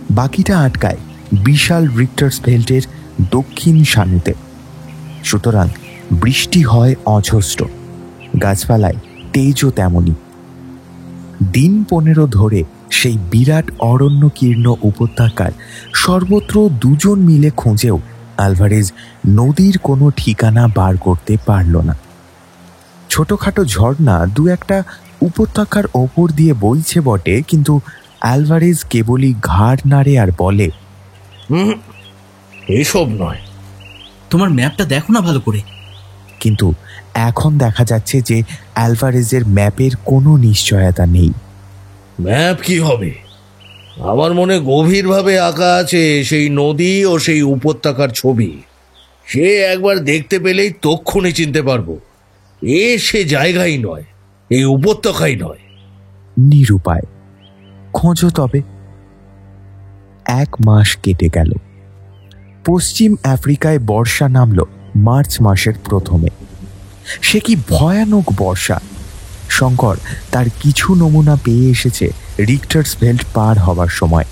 বাকিটা আটকায় বিশাল রিক্টার্সভেল্টের দক্ষিণ সানুতে। সুতরাং বৃষ্টি হয় অজস্র, গাছপালায় তেজও তেমনই। দিন 15 ধরে সেই বিরাট অরণ্যকীর্ণ উপত্যকার সর্বত্র দুজন মিলে খুঁজেও আলভারেজ নদীর কোনো ঠিকানা বার করতে পারল না। ছোটখাটো ঝর্ণা দু একটা উপত্যকার ওপর দিয়ে বইছে বটে, কিন্তু আলভারেজ কেবলই ঘাড় নাড়ে আর বলে, এসব নয়। তোমার ম্যাপটা দেখো না ভালো করে। কিন্তু এখন দেখা যাচ্ছে যে আলভারেজের ম্যাপের কোনো নিশ্চয়তা নেই। ম্যাপ কি হবে? আমার মনে গভীরভাবে আঁকা আছে সেই নদী ও সেই উপত্যকার ছবি। সে একবার দেখতে পেলেই তক্ষুনি চিনতে পারবো সে জায়গাই নয়, এই উপত্যকাই নয়। নিরুপায়। খোঁজো তবে। 1 মাস কেটে গেল। পশ্চিম আফ্রিকায় বর্ষা নামল মার্চ মাসের প্রথমে। সে কি ভয়ানক বর্ষা! শঙ্কর তার কিছু নমুনা পেয়ে এসেছে রিক্টার্সভেল্ট পার হবার সময়।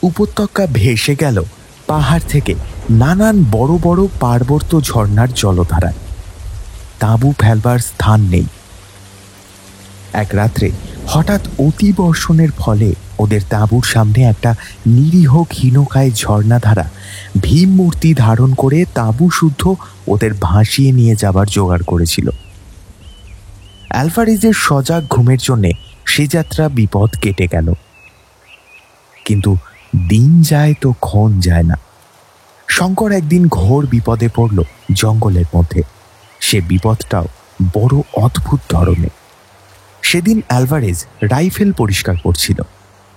উপত্যকা ভেসে গেল পাহাড় থেকে নানান বড় বড় পার্বত্য ঝর্ণার জলধারায়। তাঁবু ফেলবার স্থান নেই। এক রাত্রে হঠাৎ অতিবর্ষণের ফলে ওদের তাঁবুর সামনে একটা নিরীহ ক্ষীণকায় ঝর্ণাধারা ভীম মূর্তি ধারণ করে তাঁবু শুদ্ধ ওদের ভাসিয়ে নিয়ে যাবার জোগাড় করেছিল। আলভারেজের সজাগ ঘুমের জন্যে সে যাত্রা বিপদ কেটে গেল। কিন্তু দিন যায় তো ক্ষণ যায় না। শঙ্কর একদিন ঘোর বিপদে পড়ল জঙ্গলের মধ্যে। সে বিপদটাও বড় অদ্ভুত ধরনের। সেদিন আলভারেজ রাইফেল পরিষ্কার করছিল।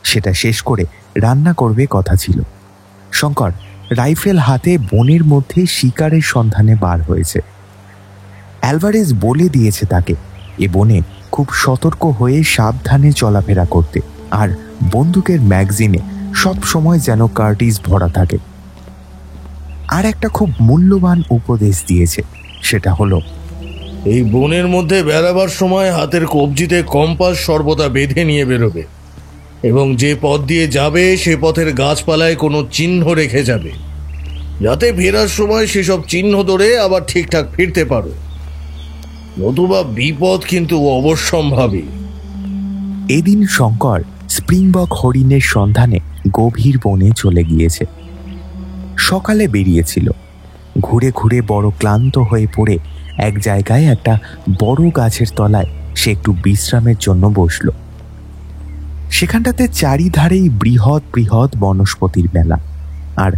সেটা শেষ করে রান্না করবে কথা ছিল। শঙ্কর রাইফেল হাতে বনের মধ্যে শিকারের সন্ধানে বার হয়েছে। আলভারেজ বলে দিয়েছে তাকে এ বনে খুব সতর্ক হয়ে সাবধানে চলাফেরা করতে, আর বন্দুকের ম্যাগজিনে সব সময় যেন কার্টিজ ভরা থাকে। আর একটা খুব মূল্যবান উপদেশ দিয়েছে, সেটা হলো এই বনের মধ্যে বেড়াবার সময় হাতের কবজিতে কম্পাস সর্বদা বেঁধে নিয়ে বেরোবে, এবং যে পথ দিয়ে যাবে সে পথের গাছপালায় কোনো চিহ্ন রেখে যাবে, যাতে ফেরার সময় সেসব চিহ্ন ধরে আবার ঠিকঠাক ফিরতে পারো। নতুবা বিপদ কিন্তু অবশ্যম্ভাবী। এদিন শঙ্কর স্প্রিংবক হরিণের সন্ধানে গভীর বনে চলে গিয়েছে। সকালে বেরিয়েছিল। ঘুরে ঘুরে বড় ক্লান্ত হয়ে পড়ে এক জায়গায় একটা বড় গাছের তলায় সে একটু বিশ্রামের জন্য বসল। সেখানটাতে চারিধারেই বৃহৎ বৃহৎ বনস্পতির মেলা, আর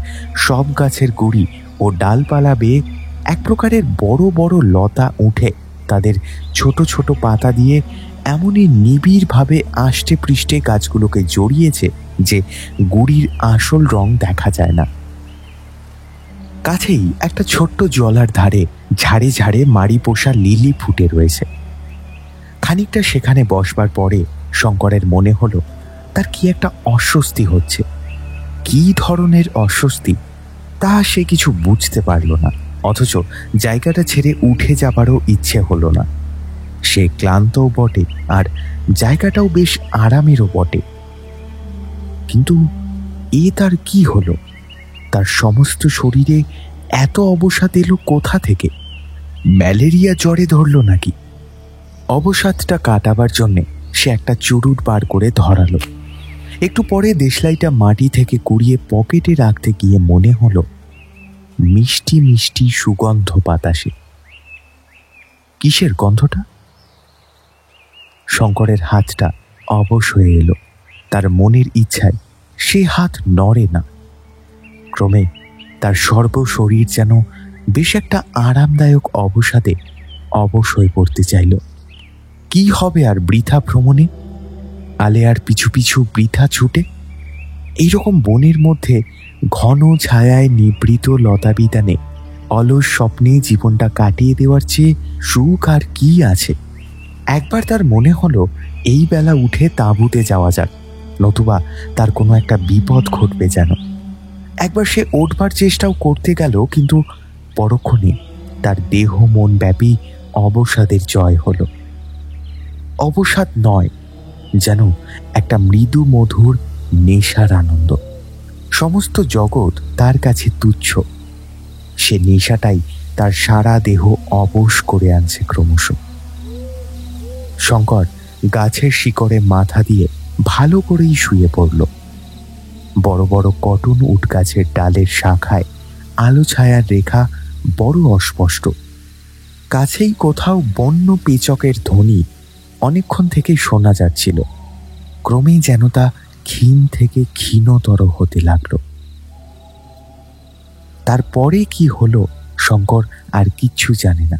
সব গাছের গুড়ি ও ডালপালা বেয়ে এক প্রকারের বড় বড় লতা উঠে তাদের ছোট ছোট পাতা দিয়ে এমনই নিবিড়ভাবে আষ্টে পৃষ্ঠে গাছগুলোকে জড়িয়েছে যে গুড়ির আসল রং দেখা যায় না। কাছেই একটা ছোট্ট জলার ধারে ঝাড়ে ঝাড়ে মারি পোষা লিলি ফুটে রয়েছে। খানিকটা সেখানে বসবার পরে শঙ্করের মনে হলো তার কি একটা অস্বস্তি হচ্ছে। কি ধরনের অস্বস্তি তা সে কিছু বুঝতে পারল না, অথচ জায়গাটা ছেড়ে উঠে যাবারও ইচ্ছে হলো না। সে ক্লান্তও বটে, আর জায়গাটাও বেশ আরামেরও বটে। কিন্তু তার কি হলো? তার সমস্ত শরীরে এত অবসাদ এলো কোথা থেকে? ম্যালেরিয়া জ্বরে ধরল নাকি? অবসাদটা কাটাবার জন্যে সে একটা চুরুট বার করে ধরালো। একটু পরে দেশলাইটা মাটি থেকে কুড়িয়ে পকেটে রাখতে গিয়ে মনে হলো মিষ্টি মিষ্টি সুগন্ধ বাতাসে। কিসের গন্ধটা? শঙ্করের হাতটা অবশ হয়ে এলো। তার মনের ইচ্ছায় সে হাত নড়ে না। ক্রমে তার সর্বশরীর যেন বেশ একটা আরামদায়ক অবসাদে অবশ হয়ে পড়তে চাইল। কি হবে আর বৃথা ভ্রমণে? আলেয়ার পিছু পিছু বৃথা ছুটে এইরকম বনের মধ্যে ঘন ছায়ায় নিবৃত লতাবিতানে অলস স্বপ্নে জীবনটা কাটিয়ে দেওয়ার চেয়ে সুখ আর কি আছে? একবার তার মনে হলো এই বেলা উঠে তাঁবুতে যাওয়া যাক, নতুবা তার কোনো একটা বিপদ ঘটবে যেন। একবার সে ওঠবার চেষ্টাও করতে গেল, কিন্তু পরক্ষণে তার দেহ মন ব্যাপী অবসাদের জয় হল। অবসাদ নয়, যেন একটা মৃদু মধুর নেশার আনন্দ। সমস্ত জগৎ তার কাছে তুচ্ছ। সে নেশাটাই তার সারা দেহ অবশ করে আনছে ক্রমশ। শঙ্কর গাছের শিকড়ে মাথা দিয়ে ভালো করেই শুয়ে পড়ল। বড় বড় কটন উট গাছের ডালের শাখায় আলো ছায়ার রেখা বড় অস্পষ্ট। কাছেই কোথাও বন্য পেচকের ধ্বনি অনেকক্ষণ থেকে শোনা যাচ্ছিল। ক্রমেই যেন তা ক্ষীণ থেকে ক্ষীণতর হতে লাগল। তারপরে কি হলো শঙ্কর আর কিচ্ছু জানে না।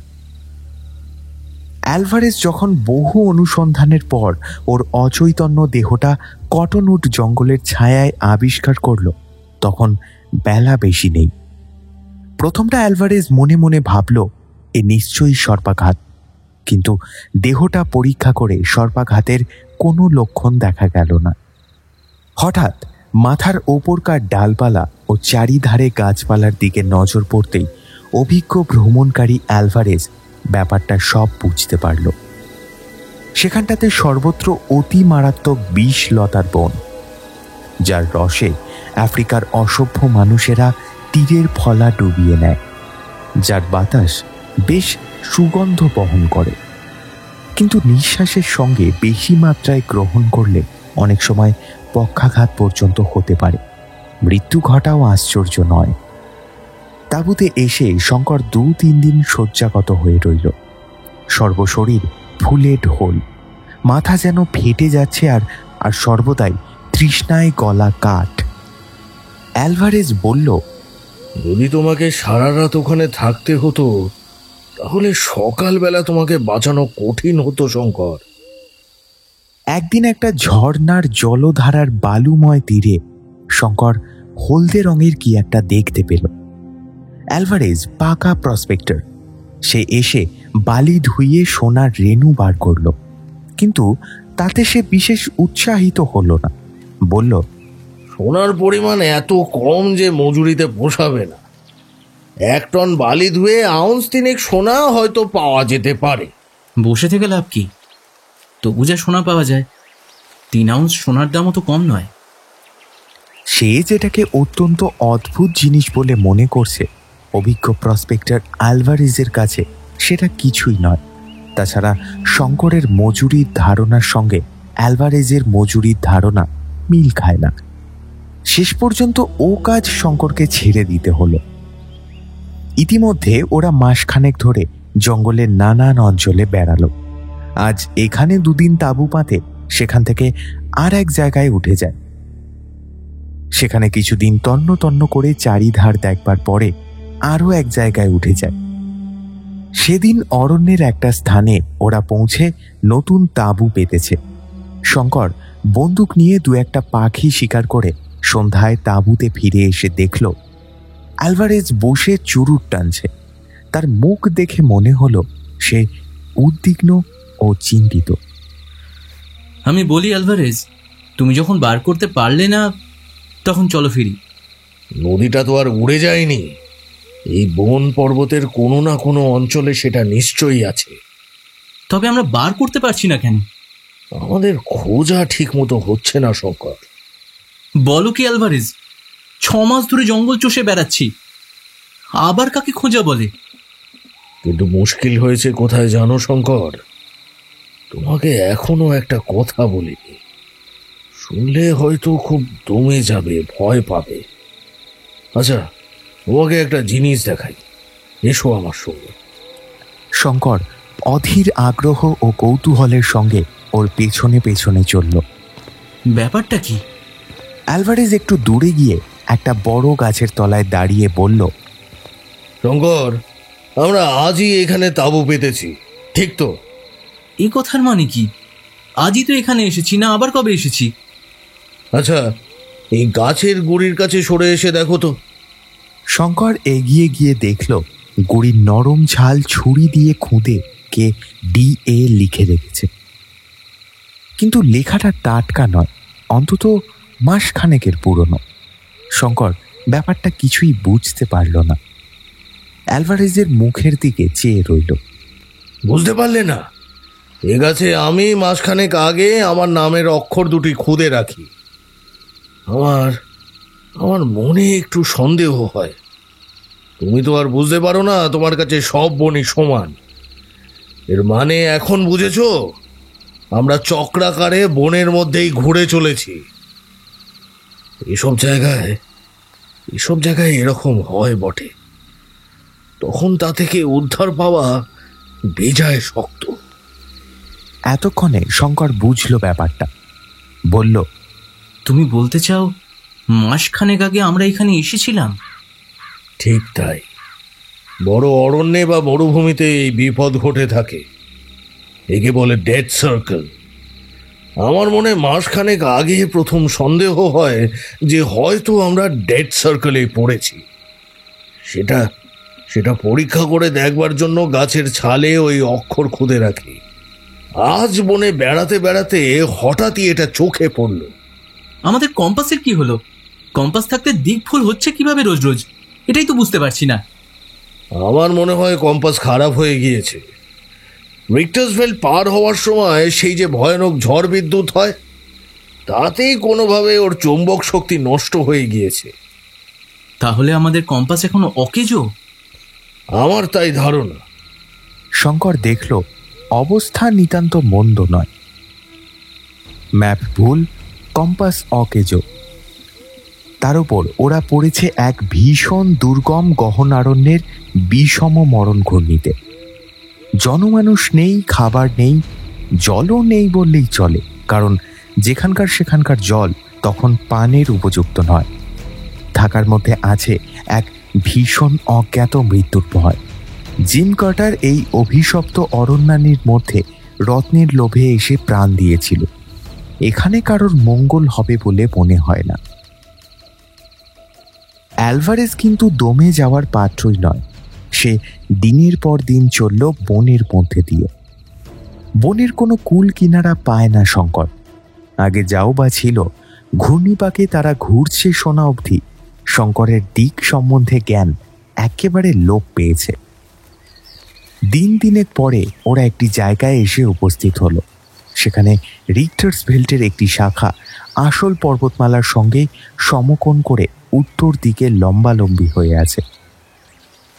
অ্যালভারেজ যখন বহু অনুসন্ধানের পর ওর অচৈতন্য দেহটা কটনউড জঙ্গলের ছায়ায় আবিষ্কার করল, তখন বেলা বেশি নেই। প্রথমটা অ্যালভারেজ মনে মনে ভাবল এ নিশ্চয়ই সর্পাঘাত, কিন্তু দেহটা পরীক্ষা করে সর্পাঘাতের কোনো লক্ষণ দেখা গেল না। হঠাৎ মাথার ওপরকার ডালপালা ও চারিধারে গাছপালার দিকে নজর পড়তেই অভিজ্ঞ ভ্রমণকারী অ্যালভারেজ ব্যাপারটা সব বুঝতে পারল। সেখানটাতে সর্বত্র অতি মারাত্মক বিষ লতার বন, যার রসে আফ্রিকার অসভ্য মানুষেরা তীরের ফলা ডুবিয়ে নেয়, যার বাতাস বেশ সুগন্ধ বহন করে, কিন্তু নিঃশ্বাসের সঙ্গে বেশি মাত্রায় গ্রহণ করলে অনেক সময় পক্ষাঘাত পর্যন্ত হতে পারে। মৃত্যু ঘটাও আশ্চর্য নয়। তাঁবুতে এসে শঙ্কর 2-3 দিন শয্যাগত হয়ে রইল। সর্বশরীর ফুলে ঢোল, মাথা যেন ফেটে যাচ্ছে, আর সর্বদাই তৃষ্ণায় গলা কাঠ। অ্যালভারেজ বলল, যদি তোমাকে সারা রাত ওখানে থাকতে হতো তাহলে সকালবেলা তোমাকে বাঁচানো কঠিন হতো শঙ্কর। একদিন একটা ঝর্ণার জলধারার বালুময় তীরে শঙ্কর হলদে রঙের কি একটা দেখতে পেল। অ্যালভারেজ পাকা প্রসপেক্টর। সে এসে বালি ধুইয়ে সোনার রেণু বার করল, কিন্তু তাতে সে বিশেষ উৎসাহিত হল না। বলল, সোনার পরিমাণ এত কম যে মজুরিতে পোষাবে না। 1 টন বালি ধুয়ে আউন্স 3 সোনা হয়তো পাওয়া যেতে পারে। বসে থেকে লাভ কি? তবু যা সোনা পাওয়া যায়, 3 আউন্স সোনার দামও তো কম নয়। সে যেটাকে অত্যন্ত অদ্ভুত জিনিস বলে মনে করছে, অভিজ্ঞ প্রসপেক্টর অ্যালভারেজের কাছে সেটা কিছুই নয়। তাছাড়া শঙ্করের মজুরির ধারণার সঙ্গে অ্যালভারেজের মজুরির ধারণা মিল খায় না। শেষ পর্যন্ত ও কাজ শঙ্করকে ছেড়ে দিতে হলো। ইতিমধ্যে ওরা মাসখানেক ধরে জঙ্গলের নানান অঞ্চলে বেড়ালো। আজ এখানে 2 দিন তাঁবু পাতে সেখান থেকে আর এক জায়গায় উঠে যায়। সেখানে কিছুদিন তন্ন তন্ন করে চারিধার দেখবার পরে আরও এক জায়গায় উঠে যায়। সেদিন অরণ্যের একটা স্থানে ওরা পৌঁছে নতুন তাঁবু পেতেছে। শঙ্কর বন্দুক নিয়ে 2-1টা পাখি শিকার করে সন্ধ্যায় তাঁবুতে ফিরে এসে দেখল অ্যালভারেজ বসে চুরুট টানছে। তার মুখ দেখে মনে হলো সে উদ্বিগ্ন ও চিন্তিত। আমি বলি, অ্যালভারেজ, তুমি যখন বার করতে পারলে না, তখন চলো ফিরি। নদীটা তো আর উড়ে যায়নি। এই বন পর্বতের কোনো না কোনো অঞ্চলে সেটা নিশ্চয়ই আছে। তবে আমরা বার করতে পারছি না কেন? আমাদের খোঁজা ঠিক মতো হচ্ছে না শঙ্কর। বলো কি অ্যালভারেজ? 6 মাস ধরে জঙ্গল চষে বেড়াচ্ছি, আবার কাকে খোঁজা বলে? কিন্তু মুশকিল হয়েছে কোথায় জানো শঙ্কর? তোমাকে এখনো একটা কথা বলিনি। শুনলে হয়তো খুব দমে যাবে, ভয় পাবে। আচ্ছা, তোমাকে একটা জিনিস দেখাই, এসো আমার সঙ্গে। শঙ্কর অধীর আগ্রহ ও কৌতূহলের সঙ্গে ওর পেছনে পেছনে চলল। ব্যাপারটা কি? অ্যালভারেজ একটু দূরে গিয়ে একটা বড় গাছের তলায় দাঁড়িয়ে বলল, শঙ্কর, আমরা আজই এখানে তাঁবু পেতেছি, ঠিক তো? এই কথার মানে কি? আজই তো এখানে এসেছি, না আবার কবে এসেছি? আচ্ছা, এই গাছের গুড়ির কাছে সরে এসে দেখো তো। শঙ্কর এগিয়ে গিয়ে দেখল গুড়ির নরম ছাল ছুরি দিয়ে খুঁদে কে DA লিখে রেখেছে, কিন্তু লেখাটা টাটকা নয়, অন্তত মাসখানেকের পুরনো। শঙ্কর ব্যাপারটা কিছুই বুঝতে পারল না। অ্যালভারেজের মুখের দিকে চেয়ে রইল। বুঝতে পারলে না? এ গাছে আমি মাসখানেক আগে আমার নামের অক্ষর দুটি খুদে রাখি। আমার আমার মনে একটু সন্দেহ হয়। তুমি তো আর বুঝতে পারো না, তোমার কাছে সব বনই সমান। এর মানে এখন বুঝেছ? আমরা চক্রাকারে বনের মধ্যেই ঘুরে চলেছি। এসব জায়গায় এরকম হয় বটে। তখন তা থেকে উদ্ধার পাওয়া বেজায় শক্ত। এতক্ষণে শঙ্কর বুঝল ব্যাপারটা। বলল, তুমি বলতে চাও মাসখানেক আগে আমরা এখানে এসেছিলাম? ঠিক তাই। বড় অরণ্যে বা মরুভূমিতে এই বিপদ ঘটে থাকে। একে বলে ডেড সার্কেল। আমার মনে মাসখানেক আগে প্রথম সন্দেহ হয় যে হয়তো আমরা ডেড সার্কেলে পড়েছি। সেটা পরীক্ষা করে দেখবার জন্য গাছের ছালে ওই অক্ষর খুদে রাখি। আজ বনে বেড়াতে বেড়াতে হঠাৎই এটা চোখে পড়ল। আমাদের কম্পাসের কি হলো? কম্পাস থাকতে দিক ভুল হচ্ছে কিভাবে রোজ রোজ? এটাই তো বুঝতে পারছি না। আমার মনে হয় কম্পাস খারাপ হয়ে গিয়েছে। রিক্টার্সভেল্ড পার হওয়ার সময় সেই যে ভয়ানক ঝড় বিদ্যুৎ হয়, তাতেই কোনোভাবে ওর চৌম্বক শক্তি নষ্ট হয়ে গিয়েছে। তাহলে আমাদের কম্পাস এখনো অকেজো? আমার তাই ধারণা। শঙ্কর দেখল অবস্থা নিতান্ত মন্দ নয়। ম্যাপ ভুল, কম্পাস অকেজো। তার উপর ওরা পড়েছে এক ভীষণ দুর্গম গহনারণ্যের বিষম মরণ ঘূর্ণিতে। জনমানুষ নেই, খাবার নেই, জলও নেই বললেই চলে, কারণ যেখানকার সেখানকার জল তখন পানের উপযুক্ত নয়। থাকার মধ্যে আছে এক ভীষণ অজ্ঞাত মৃত্যুর ভয়। জিম কার্টার এই অভিশপ্ত অরণ্যানীর মধ্যে রত্নের লোভে এসে প্রাণ দিয়েছিল। এখানে কারোর মঙ্গল হবে বলে মনে হয় না। অ্যালভারেজ কিন্তু দমে যাওয়ার পাত্রই নয়। সে দিনের পর দিন চলল বনের মধ্যে দিয়ে। বনের কোনো কুল কিনারা পায় না শঙ্কর। আগে যাও বা ছিল, ঘূর্ণিপাকে তারা ঘুরছে শোনা অবধি শঙ্করের দিক সম্বন্ধে জ্ঞান একেবারে লোপ পেয়েছে। দিনের পরে ওরা একটি জায়গায় এসে উপস্থিত হলো। সেখানে রিক্টার্সভেল্টের একটি শাখা আসল পর্বতমালার সঙ্গে সমকোণ করে উত্তর দিকে লম্বালম্বি হয়ে আছে।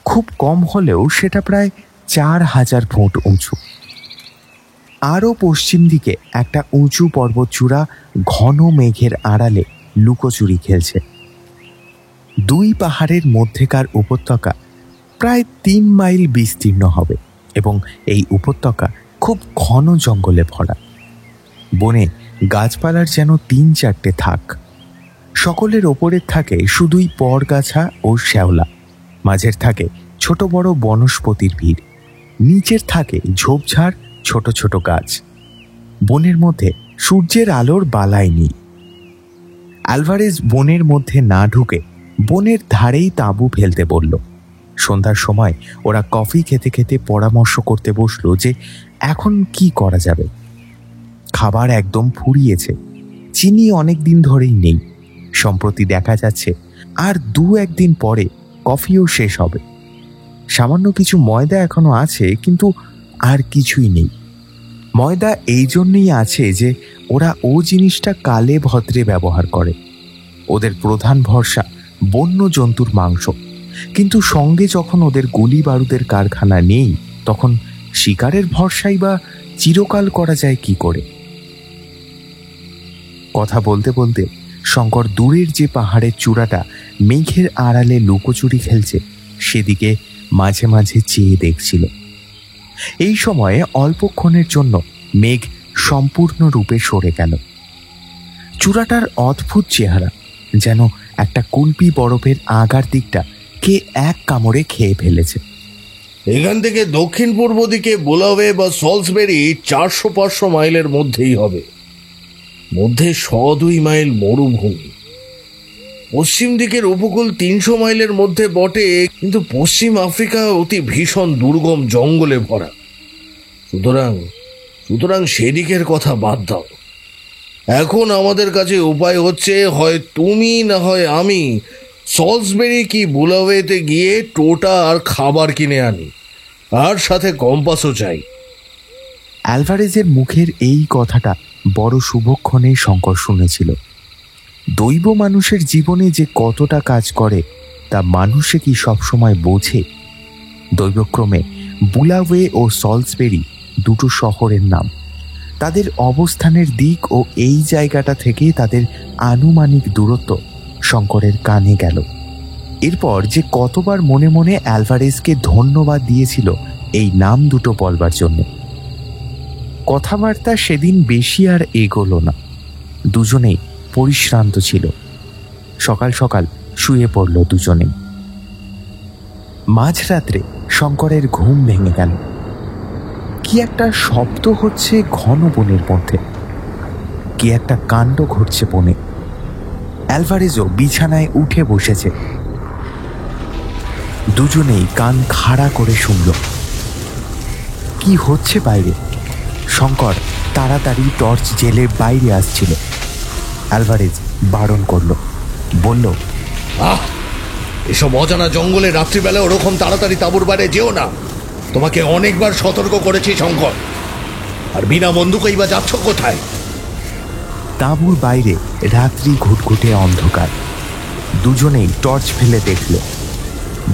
খুব কম হলেও সেটা প্রায় 4000 ফুট উঁচু। আরও পশ্চিম দিকে একটা উঁচু পর্বতচূড়া ঘন মেঘের আড়ালে লুকোচুরি খেলছে। দুই পাহাড়ের মধ্যেকার উপত্যকা প্রায় 3 মাইল বিস্তীর্ণ হবে এবং এই উপত্যকা খুব ঘন জঙ্গলে ভরা। বনে গাছপালার যেন 3-4টে থাক। সকলের ওপরের থাকে শুধুই পরগাছা ও শ্যাওলা, মাঝের থাকে ছোট বড় বনস্পতির ভিড়, নিচের থাকে ঝোপঝাড়, ছোট ছোট গাছ। বনের মধ্যে সূর্যের আলোর বালাই নেই। অ্যালভারেজ বনের মধ্যে না ঢুকে বনের ধারেই তাঁবু ফেলতে বলল। সন্ধ্যার সময় ওরা কফি খেতে খেতে পরামর্শ করতে বসলো যে এখন কি করা যাবে। খাবার একদম ফুরিয়েছে, চিনি অনেক দিন ধরেই নেই। সম্প্রতি দেখা যাচ্ছে আর 2-1 দিন পরে কফিও শেষ হবে। সামান্য কিছু ময়দা এখনো আছে, কিন্তু আর কিছুই নেই। ময়দা এই জন্যই আছে যে ওরা ও জিনিসটা কালে ভদ্রে ব্যবহার করে। ওদের প্রধান ভরসা বন্য জন্তুর মাংস, কিন্তু সঙ্গে যখন ওদের গুলি বারুদের কারখানা নেই, তখন শিকারের ভরসাই বা চিরকাল করা যায় কি করে? কথা বলতে বলতে শঙ্কর দূরের যে পাহাড়ের চূড়াটা মেঘের আড়ালে লুকোচুরি খেলছে সেদিকে মাঝে মাঝে চেয়ে দেখছিল। এই সময়ে অল্পক্ষণের জন্য মেঘ সম্পূর্ণরূপে সরে গেল। চূড়াটার অদ্ভুত চেহারা, যেন একটা কুলপি বরফের আগার দিকটা কে এক কামড়ে খেয়ে ফেলেছে। এখান থেকে দক্ষিণ পূর্ব দিকে বোলাওয়ে বা সলসবেরি 400-500 মাইলের মধ্যেই হবে। মধ্যে 100-2 মাইল মরুভূমি। পশ্চিম দিকের উপকূল 300 মাইলের মধ্যে বটে, কিন্তু পশ্চিম আফ্রিকা অতি ভীষণ দুর্গম জঙ্গলে ভরা। সুতরাং সেদিকের কথা বাদ দাও। এখন আমাদের কাছে উপায় হচ্ছে, হয় তুমি না হয় আমি সলসবেরি কি বুলাওয়েতে গিয়ে টোটা আর খাবার কিনে আনি, আর সাথে কম্পাসও চাই। অ্যালভারেজের মুখের এই কথাটা বড় শুভক্ষণে শঙ্কর শুনেছিল। দৈব মানুষের জীবনে যে কতটা কাজ করে তা মানুষে কি সবসময় বোঝে? দৈবক্রমে বুলাওয়ে ও সলসবেরি দুটো শহরের নাম। তাদের অবস্থানের দিক ও এই জায়গাটা থেকে তাদের আনুমানিক দূরত্ব শঙ্করের কানে গেল। এরপর যে কতবার মনে মনে অ্যালভারেজকে ধন্যবাদ দিয়েছিল এই নাম দুটো বলবার জন্য। কথাবার্তা সেদিন বেশি আর এগোলো না। দুজনেই পরিশ্রান্ত ছিল। সকাল সকাল শুয়ে পড়ল দুজনেই। মাঝরাত্রে শঙ্করের ঘুম ভেঙে গেল। কি একটা শব্দ হচ্ছে ঘন বনের মধ্যে, কি একটা কাণ্ড ঘটছে বনে। অ্যালভারেজও বিছানায় উঠে বসেছে। দুজনেই কান খাড়া করে শুনল কি হচ্ছে বাইরে। শঙ্কর তাড়াতাড়ি টর্চ জেলে বাইরে আসছিল। অ্যালভারেজ বারণ করল, বলল, এসব অজানা জঙ্গলে রাত্রিবেলা ওরকম তাড়াতাড়ি তাঁবুর বাইরে যেও না। তোমাকে অনেকবার সতর্ক করেছি শঙ্কর, আর বিনা বন্দুকেই বা যাচ্ছ কোথায়? তাঁবুর বাইরে রাত্রি ঘুটঘুটে অন্ধকার। দুজনেই টর্চ ফেলে দেখল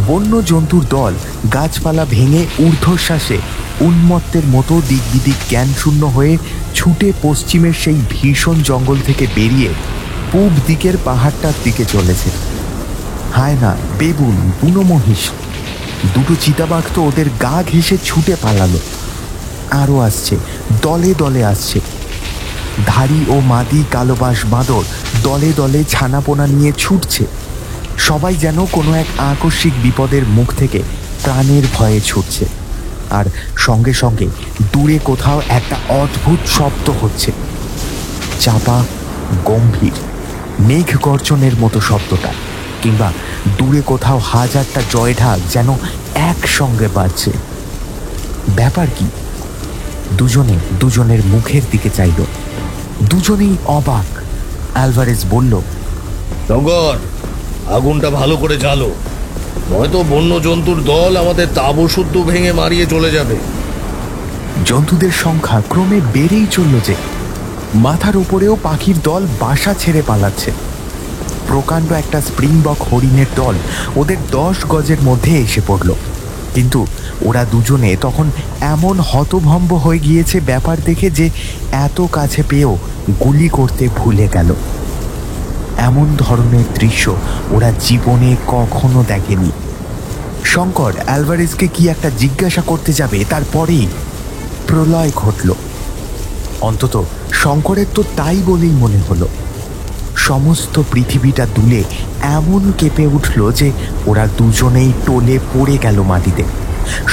বন্য জন্তুর দল গাছপালা ভেঙে ঊর্ধ্বশ্বাসে উন্মত্তের মতো দিক বিদিক জ্ঞানশূন্য হয়ে ছুটে পশ্চিমের সেই ভীষণ জঙ্গল থেকে বেরিয়ে পূব দিকের পাহাড়টার দিকে চলেছে। হায়না, বেবুন, বুনো মহিষ, দুটো চিতাবাঘ তো ওদের গা ঘেঁষে ছুটে পালালো। আরও আসছে, দলে দলে আসছে। ধাড়ি ও মাদি কালোবাস বাঁদর দলে দলে ছানাপোনা নিয়ে ছুটছে। সবাই যেন কোনো এক আকস্মিক বিপদের মুখ থেকে প্রাণের ভয়ে ছুটছে। আর সঙ্গে সঙ্গে দূরে কোথাও একটা অদ্ভুত শব্দ হচ্ছে, চাপা, গম্ভীর, মেঘ গর্জনের মতো শব্দটা, কিংবা দূরে কোথাও হাজারটা জয়ঢাক যেন একসঙ্গে বাজছে। ব্যাপার কি? দুজনে দুজনের মুখের দিকে চাইল। দুজনেই অবাক। অ্যালভারেজ বলল, শঙ্কর, আগুনটা ভালো করে জ্বালো, নয়তো বন্য জন্তুর দল আমাদের তাঁবু শুদ্ধ ভেঙে মারিয়ে চলে যাবে। জন্তুদের সংখ্যা ক্রমে বেড়েই চলল যে মাথার উপরেও পাখির দল বাসা ছেড়ে পালাচ্ছে। প্রকাণ্ড একটা স্প্রিংবক হরিণের দল ওদের 10 গজের মধ্যে এসে পড়ল। কিন্তু ওরা দুজনে তখন এমন হতভম্ব হয়ে গিয়েছে ব্যাপার দেখে যে এত কাছে পেয়েও গুলি করতে ভুলে গেল। এমন ধরনের দৃশ্য ওরা জীবনে কখনো দেখেনি। শঙ্কর অ্যালভারেজকে কি একটা জিজ্ঞাসা করতে যাবে, তারপরেই প্রলয় ঘটল। অন্তত শঙ্করের তো তাই বলেই মনে হলো। সমস্ত পৃথিবীটা দুলে এমন কেঁপে উঠল যে ওরা দুজনেই টলে পড়ে গেল মাটিতে।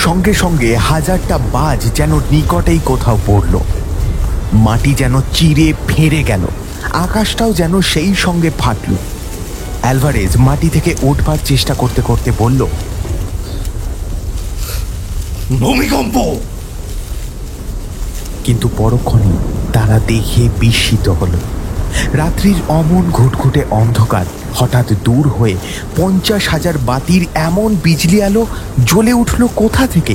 সঙ্গে সঙ্গে হাজারটা বাজ যেন নিকটেই কোথাও পড়ল। মাটি যেন চিরে ফেঁড়ে গেল, আকাশটাও যেন সেই সঙ্গে ফাটল। অ্যালভারেজ মাটি থেকে উঠবার চেষ্টা করতে করতে বলল, ভূমিকম্প। কিন্তু পরক্ষণে তারা দেখে বিস্মিত হল। রাত্রির অমন ঘুটঘুটে অন্ধকার হঠাৎ দূর হয়ে 50,000 বাতির এমন বিজলি আলো জ্বলে উঠল কোথা থেকে।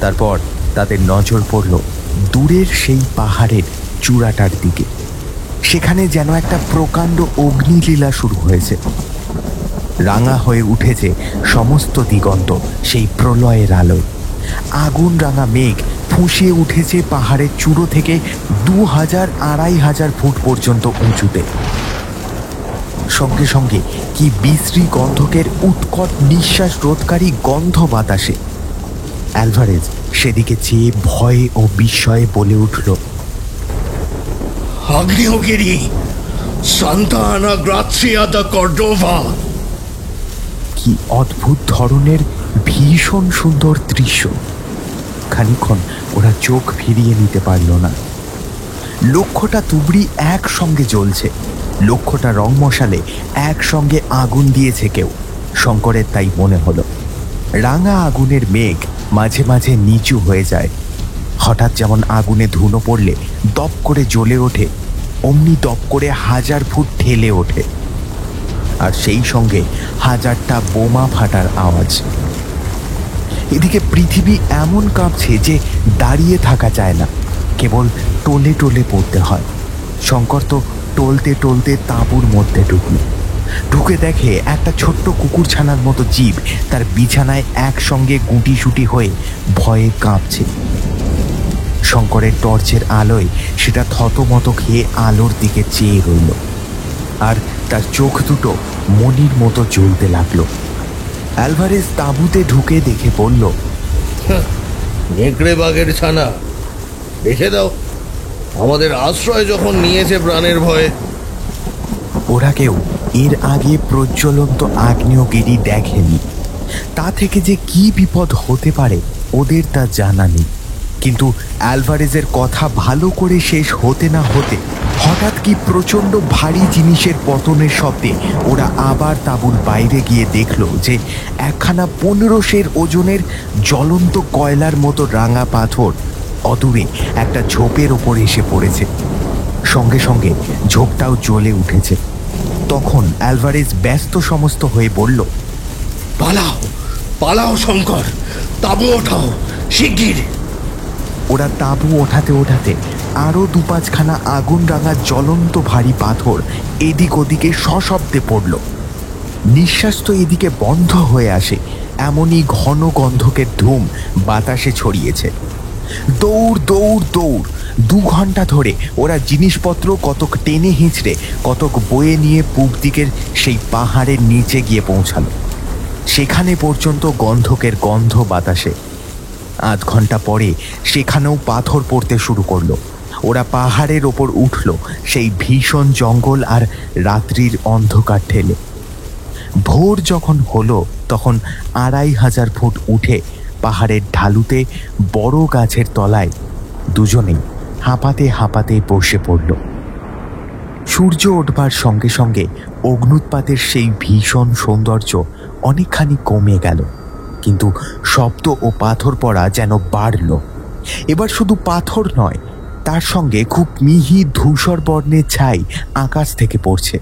তারপর তাদের নজর পড়ল দূরের সেই পাহাড়ের চূড়াটার দিকে। সেখানে যেন একটা প্রকাণ্ড অগ্নিলীলা শুরু হয়েছে। রাঙা হয়ে উঠেছে সমস্ত দিগন্ত সেই প্রলয়ের আলোয়। আগুন রাঙা মেঘ ফুঁসিয়ে উঠেছে পাহাড়ের চূড়ো থেকে 2000-2500 ফুট পর্যন্ত উঁচুতে। সঙ্গে সঙ্গে কি বিশ্রী গন্ধকের উৎকট নিঃশ্বাস রোধকারী গন্ধ বাতাসে। অ্যালভারেজ সেদিকে চেয়ে ভয়ে ও বিস্ময়ে বলে উঠল, আগ্নেয়গিরি, সান্তা আনা গ্রাৎসিয়া দা কর্ডোভা। কি অদ্ভুত ধরনের ভীষণ সুন্দর দৃশ্য। খানিক্ষণ ওরা চোখ ফিরিয়ে নিতে পারল না। লক্ষটা তুবড়ি একসঙ্গে জ্বলছে, লক্ষটা রং মশালে একসঙ্গে আগুন দিয়েছে কেউ। শঙ্করের তাই মনে হলো। রাঙা আগুনের মেঘ মাঝে মাঝে নিচু হয়ে যায়। হঠাৎ যেমন আগুনে ধুনো পড়লে দপ করে জ্বলে ওঠে, অমনি দপ করে 1000 ফুট ঠেলে ওঠে, আর সেই সঙ্গে 1000টা বোমা ফাটার আওয়াজ। এদিকে পৃথিবী এমন কাঁপছে যে দাঁড়িয়ে থাকা যায় না, কেবল টলে টলে পড়তে হয়। শঙ্কর তো টলতে টলতে তাঁবুর মধ্যে ঢুকে দেখে একটা ছোট্ট কুকুরছানার মতো জীব তার বিছানায় একসঙ্গে গুটিসুটি হয়ে ভয়ে কাঁপছে। শঙ্করের টর্চের আলোয় সেটা থতমত খেয়ে আলোর দিকে চেয়ে রইল, আর তার চোখ দুটো মনির মতো জ্বলতে লাগলো। অ্যালভারেজ তাঁবুতে ঢুকে দেখে বলল, নেকড়ে বাঘের ছানা, রেখে দাও, আমাদের আশ্রয় যখন নিয়েছে প্রাণের ভয়ে। ওরা কেউ এর আগে প্রজ্বলন্ত আগ্নেয়গিরি দেখেনি, তা থেকে যে কি বিপদ হতে পারে ওদের তা জানা নেই। কিন্তু অ্যালভারেজের কথা ভালো করে শেষ হতে না হতে হঠাৎ কি প্রচণ্ড ভারী জিনিসের পতনের শব্দে ওরা আবার তাঁবুর বাইরে গিয়ে দেখল যে একখানা 1500 ওজনের জ্বলন্ত কয়লার মতো রাঙা পাথর অদূরে একটা ঝোপের ওপর এসে পড়েছে। সঙ্গে সঙ্গে ঝোপটাও জ্বলে উঠেছে। তখন অ্যালভারেজ ব্যস্ত সমস্ত হয়ে বলল, পালাও পালাও শঙ্কর, তাঁবু ওঠাও শিগগির। ওরা তাঁবু ওঠাতে ওঠাতে আরও 2-5খানা আগুন রাঙা জ্বলন্ত ভারী পাথর এদিক ওদিকে সশব্দে পড়ল। নিঃশ্বাস তো এদিকে বন্ধ হয়ে আসে, এমনই ঘন গন্ধকের ধূম বাতাসে ছড়িয়েছে। দৌড় দৌড় দৌড়। 2 ঘন্টা ধরে ওরা জিনিসপত্র কতক টেনে হিঁচড়ে কতক বয়ে নিয়ে পূব দিকের সেই পাহাড়ের নিচে গিয়ে পৌঁছালো। সেখানে পর্যন্ত গন্ধকের গন্ধ বাতাসে। 8 ঘন্টা পরে সেখানেও পাথর পড়তে শুরু করলো। ওরা পাহাড়ের ওপর উঠল সেই ভীষণ জঙ্গল আর রাত্রির অন্ধকার ঠেলে। ভোর যখন হলো তখন 2500 ফুট উঠে পাহাড়ের ঢালুতে বড় গাছের তলায় দুজনেই হাঁপাতে হাঁপাতে বসে পড়ল। সূর্য ওঠবার সঙ্গে সঙ্গে অগ্নুৎপাতের সেই ভীষণ সৌন্দর্য অনেকখানি কমে গেল, কিন্তু শব্দ ও পাথর পড়া যেন বাড়ল। এবার শুধু পাথর নয়, তার সঙ্গে খুব মিহি ধূসর বর্ণের ছাই আকাশ থেকে পড়ছে।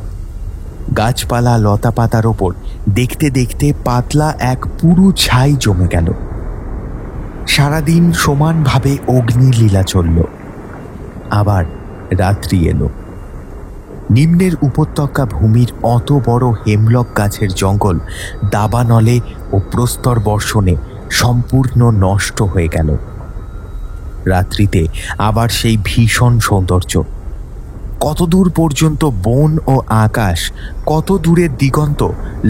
গাছপালা লতা পাতার ওপর দেখতে দেখতে পাতলা এক পুরু ছাই জমে গেল। সারাদিন সমানভাবে অগ্নিলীলা চলল। আবার রাত্রি এলো। নিম্নের উপত্যকা ভূমির অত বড় হেমলক গাছের জঙ্গল দাবানলে ও প্রস্তর বর্ষণে সম্পূর্ণ নষ্ট হয়ে গেল। রাত্রিতে আবার সেই ভীষণ সৌন্দর্য। কত দূর পর্যন্ত বন ও আকাশ, কত দূরের দিগন্ত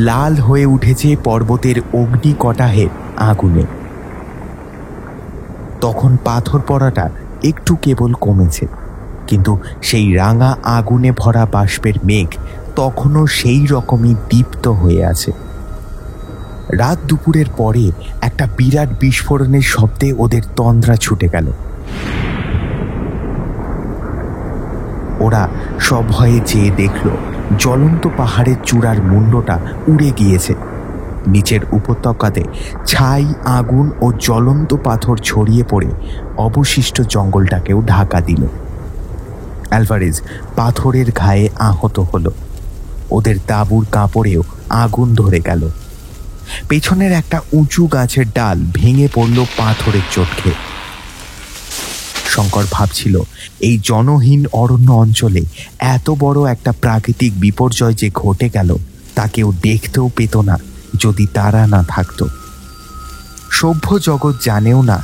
লাল হয়ে উঠেছে পর্বতের অগ্নিকটাহের আগুনে। তখন পাথর পড়াটা একটু কেবল কমেছে, কিন্তু সেই রাঙা আগুনে ভরা বাষ্পের মেঘ তখনও সেই রকমই দীপ্ত হয়ে আছে। রাত দুপুরের পরে একটা বিরাট বিস্ফোরণের শব্দে ওদের তন্দ্রা ছুটে গেল। ওরা সভয়ে চেয়ে দেখল জ্বলন্ত পাহাড়ের চূড়ার মুন্ডটা উড়ে গিয়েছে। নিচের উপত্যকাতে ছাই, আগুন ও জ্বলন্ত পাথর ছড়িয়ে পড়ে অবশিষ্ট জঙ্গলটাকেও ঢাকা দিল। অ্যালভারেজ পাথরের ঘায়ে আহত হলো। ওদের তাঁবুর কাপড়েও আগুন ধরে গেল। পেছনের একটা উঁচু গাছের ডাল ভেঙে পড়ল পাথরের চোট খেয়ে। শঙ্কর ভাবছিল এই জনহীন অরণ্য অঞ্চলে এত বড় একটা প্রাকৃতিক বিপর্যয় যে ঘটে গেল তা কেউ দেখতেও পেত না যদি তারা না থাকত। সভ্য জগৎ জানেও না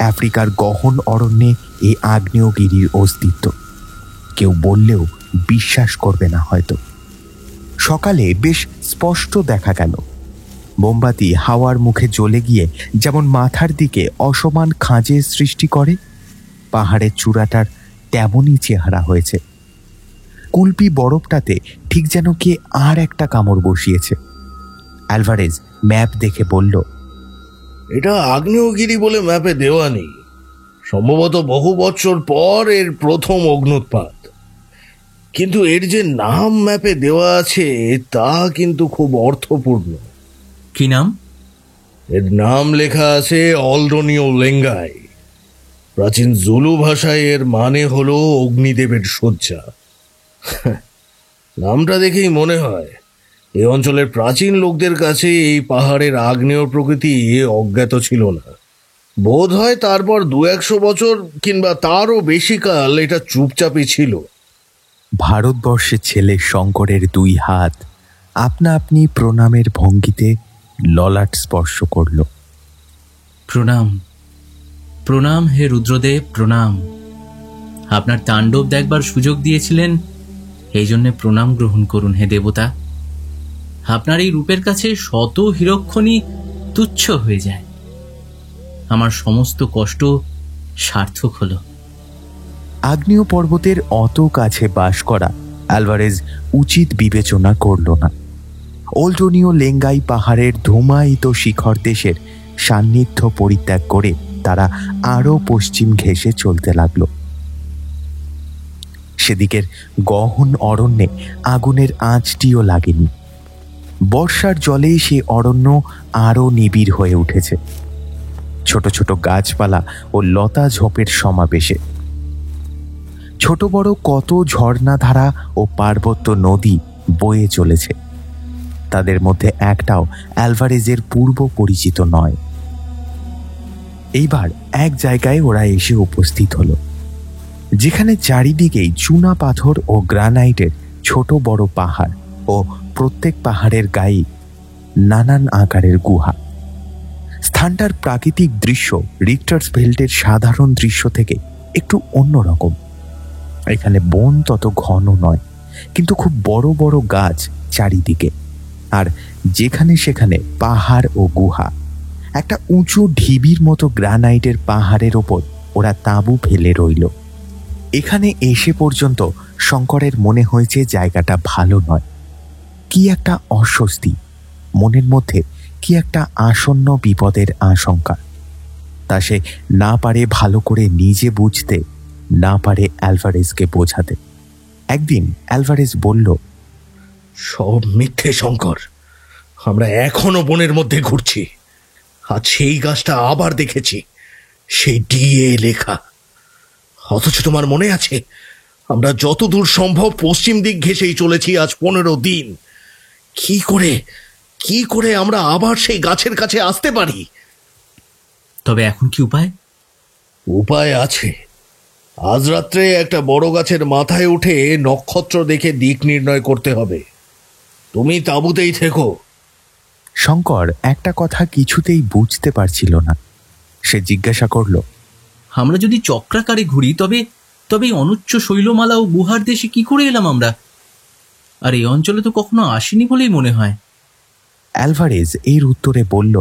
আফ্রিকার গহন অরণ্যে এই আগ্নেয়গিরির অস্তিত্ব। কেউ বললেও বিশ্বাস করবে না হয়তো। সকালে বেশ স্পষ্ট দেখা গেল মোমবাতি হাওয়ার মুখে জ্বলে গিয়ে যেমন মাথার দিকে অসমান খাঁজের সৃষ্টি করে, পাহাড়ের চূড়াটার তেমনই চেহারা হয়েছে। কুলপি বরফটাতে ঠিক যেন কে আর একটা কামড় বসিয়েছে। অ্যালভারেজ ম্যাপ দেখে বলল, এটা আগ্নেয়গিরি বলে ম্যাপে দেওয়া নেই। সম্ভবত বহু বছর পর এর প্রথম অগ্নুৎপাত। কিন্তু এর যে নাম ম্যাপে দেওয়া আছে তা কিন্তু খুব অর্থপূর্ণ। কি নাম? এর নাম লেখা আছে অলডোনিও লেঙ্গাই। প্রাচীন জুলু ভাষায় এর মানে হলো অগ্নিদেবের শয্যা। নামটা দেখেই মনে হয় এই অঞ্চলের প্রাচীন লোকদের কাছে এই পাহাড়ের আগ্নেয় প্রকৃতি অজ্ঞাত ছিল না। বোধ হয় তারপর 200 বছর কিংবা তারও বেশি কাল এটা চুপচাপই ছিল। ভারতবর্ষের ছেলে শঙ্করের 2 হাত আপনা আপনি প্রণামের ভঙ্গিতে ললাট স্পর্শ করল। প্রণাম, প্রণাম হে রুদ্রদেব, প্রণাম। আপনার তাণ্ডব দেখবার সুযোগ দিয়েছিলেন, এই জন্যে প্রণাম গ্রহণ করুন হে দেবতা। আপনার এই রূপের কাছে শত হীরকখনি তুচ্ছ হয়ে যায়। আমার সমস্ত কষ্ট সার্থক হলো। আগ্নেয় পর্বতের অত কাছে বাস করা অ্যালভারেজ উচিত বিবেচনা করল না। ওল্ডোনিও লেঙ্গাই পাহাড়ের ধূমায়িত শিখর দেশের সান্নিধ্য পরিত্যাগ করে তারা আরও পশ্চিম ঘেঁষে চলতে লাগল। সেদিকের গহন অরণ্যে আগুনের আঁচটিও লাগেনি। বর্ষার জলে সে অরণ্য আরও নিবিড় হয়ে উঠেছে, ছোট ছোট গাছপালা ও লতা ঝোপের সমাবেশে। ছোট বড় কত ঝর্ণাধারা ও পার্বত্য নদী বয়ে চলেছে, তাদের মধ্যে একটাও অ্যালভারেজের পূর্ব পরিচিত নয়। এইবার এক জায়গায় ওরা এসে উপস্থিত হলো, যেখানে চারিদিকেই চুনা পাথর ও গ্রানাইটের ছোট বড় পাহাড় ও প্রত্যেক পাহাড়ের গায়ে নানান আকারের গুহা। স্থানটার প্রাকৃতিক দৃশ্য রিক্টার্স ভেল্টের সাধারণ দৃশ্য থেকে একটু অন্যরকম। এখানে বন তত ঘন নয়, কিন্তু খুব বড় বড় গাছ চারিদিকে, আর যেখানে সেখানে পাহাড় ও গুহা। একটা উঁচু ঢিবির মতো গ্রানাইটের পাহাড়ের ওপর ওরা তাঁবু ফেলে রইল। এখানে এসে পর্যন্ত শঙ্করের মনে হয়েছে জায়গাটা ভালো নয়। কি একটা অস্বস্তি, মনের মধ্যে কি একটা আসন্ন বিপদের আশঙ্কা। তা সে না পারে ভালো করে নিজে বুঝতে, না পারে অ্যালভারেজকে বোঝাতে। একদিন অ্যালভারেজ বলল, সব মিথ্যে শঙ্কর, আমরা এখনো বনের মধ্যে ঘুরছি। আজ সেই গাছটা আবার দেখেছি, সেই ডিএ লেখা। অথচ তোমার মনে আছে আমরা যতদূর সম্ভব পশ্চিম দিক ঘেঁষেই চলেছি আজ 15 দিন। কি করে আমরা আবার সেই গাছের কাছে আসতে পারি? তবে এখন কি উপায়? উপায় আছে। আজ রাত্রে একটা বড় গাছের মাথায় উঠে নক্ষত্র দেখে দিক নির্ণয় করতে হবে। তুমি তাঁবুতেই থেকো। শঙ্কর একটা কথা কিছুতেই বুঝতে পারছিল না। সে জিজ্ঞাসা করল, আমরা যদি চক্রাকারে ঘুরি তবে তবে এই অনুচ্চ শৈলমালা ও গুহার দেশে কি করে এলাম আমরা? আর এই অঞ্চলে তো কখনো আসিনি বলেই মনে হয়। অ্যালভারেজ এর উত্তরে বলল,